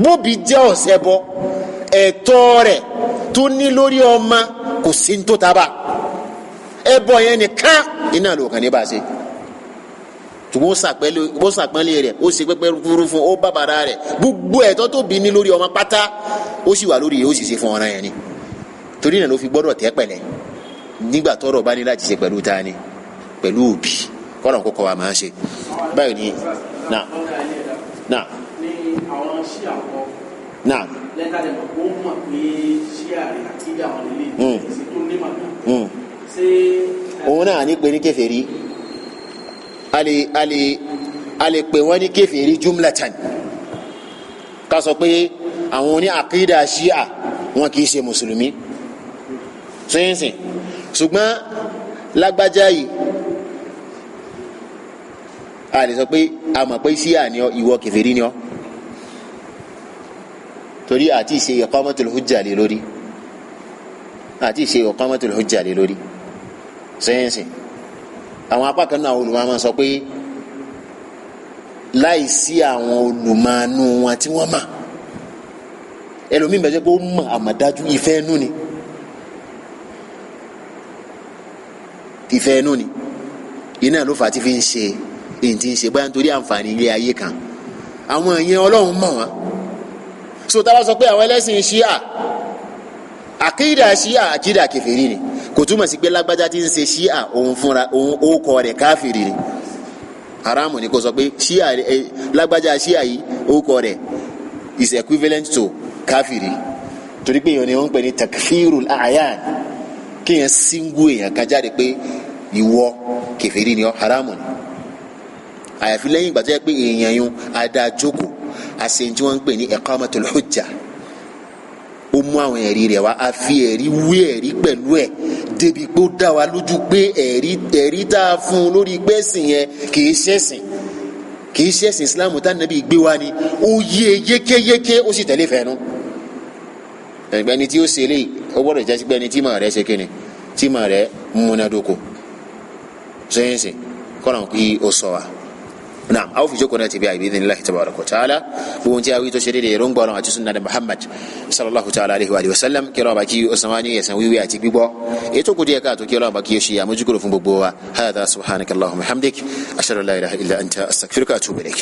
bóbi jẹ́ ọ̀sẹ̀ bọ ẹ̀tọ́ rẹ̀ tó ní lórí ọmọ kò sí ní tó tábà ẹbọ yẹn nìkan iná ló kàn ní bá a ṣe tùmọ̀ ó sàpẹ́lẹ̀ rẹ̀ ó ṣe pẹ́pẹ́ fúru fún ó bàbàrà rẹ̀ gbogbo ẹ̀tọ́ tó bí ní lórí ọmọ pátá ó sì wà lórí rẹ̀ ó sì ṣe fún ọ̀ràn yẹn ni torí náà ló fi gbọ́dọ̀ tẹ́ pẹ̀lẹ́ nígbà tọ́rọ̀ bá ní láti ṣe pẹ̀lú tani pẹ̀lú òbí kọ́nà kókó wa máa ń ṣe báyìí ni náà náà àwọn ṣíà kọ náà lẹ́tà lè mọ̀ kó mọ̀ pé ṣíà rẹ̀ àti ìdá àwọn ilé ìṣe tó ní màgá ṣé. òun náà ní pé ní kèfèrí a lè pè wọ́n ní kèfèrí jumlatan ká sọ pé àwọn oní àkídà ṣíà wọn kì í ṣe mùsùlùmí sẹ́yìnsìn ṣùgbọ́n lágbájá yìí a lè sọ pé a mọ̀ pé ṣíà ni ìwọ kèfèrí ni ọ́ torí àti ṣe iqamatul hujja lé lórí sẹ́yìnsìn àwọn apá kan náà olùmọ̀ máa sọ pé láì sí àwọn olùmọ̀ọ́nù wọn tí wọ́n mọ̀ ẹlòmíì bẹ́ẹ̀ sẹ́ pé ó mọ̀ àmọ̀dájú ìfẹ́ nù ni iná ló fà á ti fi ń ṣe èyí tí ń ṣe báyà nítorí àǹfààní ilé ayé kan àwọn èèyàn ọlọ́run mọ̀ wọ́n so tá a bá sọ pé àwọn ẹlẹ́sìn ṣíà àkídà kèfèrí ni kò túmọ̀ sí pé lágbájá tí ń ṣe ṣíà òun fúnra òun ó kọ rẹ̀ káfìrí ni haramu ni kò sọ pé ṣíà lágbájá ṣíà yìí ó kọ rẹ̀ is equivalent to káfìrí torí pé èèyàn ni wọ́n ń pè ní takfirul a'yan kéèyàn singu èèyàn kan jáde pé ìwọ kèfèrí ni ọ haramu ni àyàfi lẹ́yìn ìgbà tó yẹ pé èèyàn yún adájókòó àṣẹ tí wọ́n ń pè ní iqamatul hujja ó mú àwọn ẹ̀rí rẹ̀ wá a fi ẹ̀rí wé ẹ̀rí pẹ̀lú ẹ̀ débi pé ó dá wa lójú pé ẹ̀rí tá a fún un lórí pé ẹ̀sìn yẹn kì í ṣẹ̀sìn Islam tá nàbí gbé wa ni ó yé yékéyéké ó sì tẹ̀lé fẹ́nu ẹni tí ó ṣe lè ó gbọ́dọ̀ jẹ́ sí pé ẹni tí màá rẹ̀ ṣe kíni tí màá rẹ̀ múnádóko sẹ́yìnsìn kọ́nà kí ó sọ wa. naam aw fi jókòó náà ti bí i bi'idhnillahi tabaraka wa ta'ala gbogbo tí a wí tó ṣe déédéé èròǹgbà Ọlọ́run àti sunna Muhammad sallallahu ta'ala alayhi wa sallam kí Ọlọ́run bá kí ó san wá ní ẹ̀san wíwí àti gbígbọ́ ètò kù díẹ̀ káàtó kí Ọlọ́run bá kí ó ṣe àmójúkúrò fún gbogbo wa hadha subhanakallahumma hamdik ashhadu an la ilaha illa anta astaghfiruka wa atubu ilayk.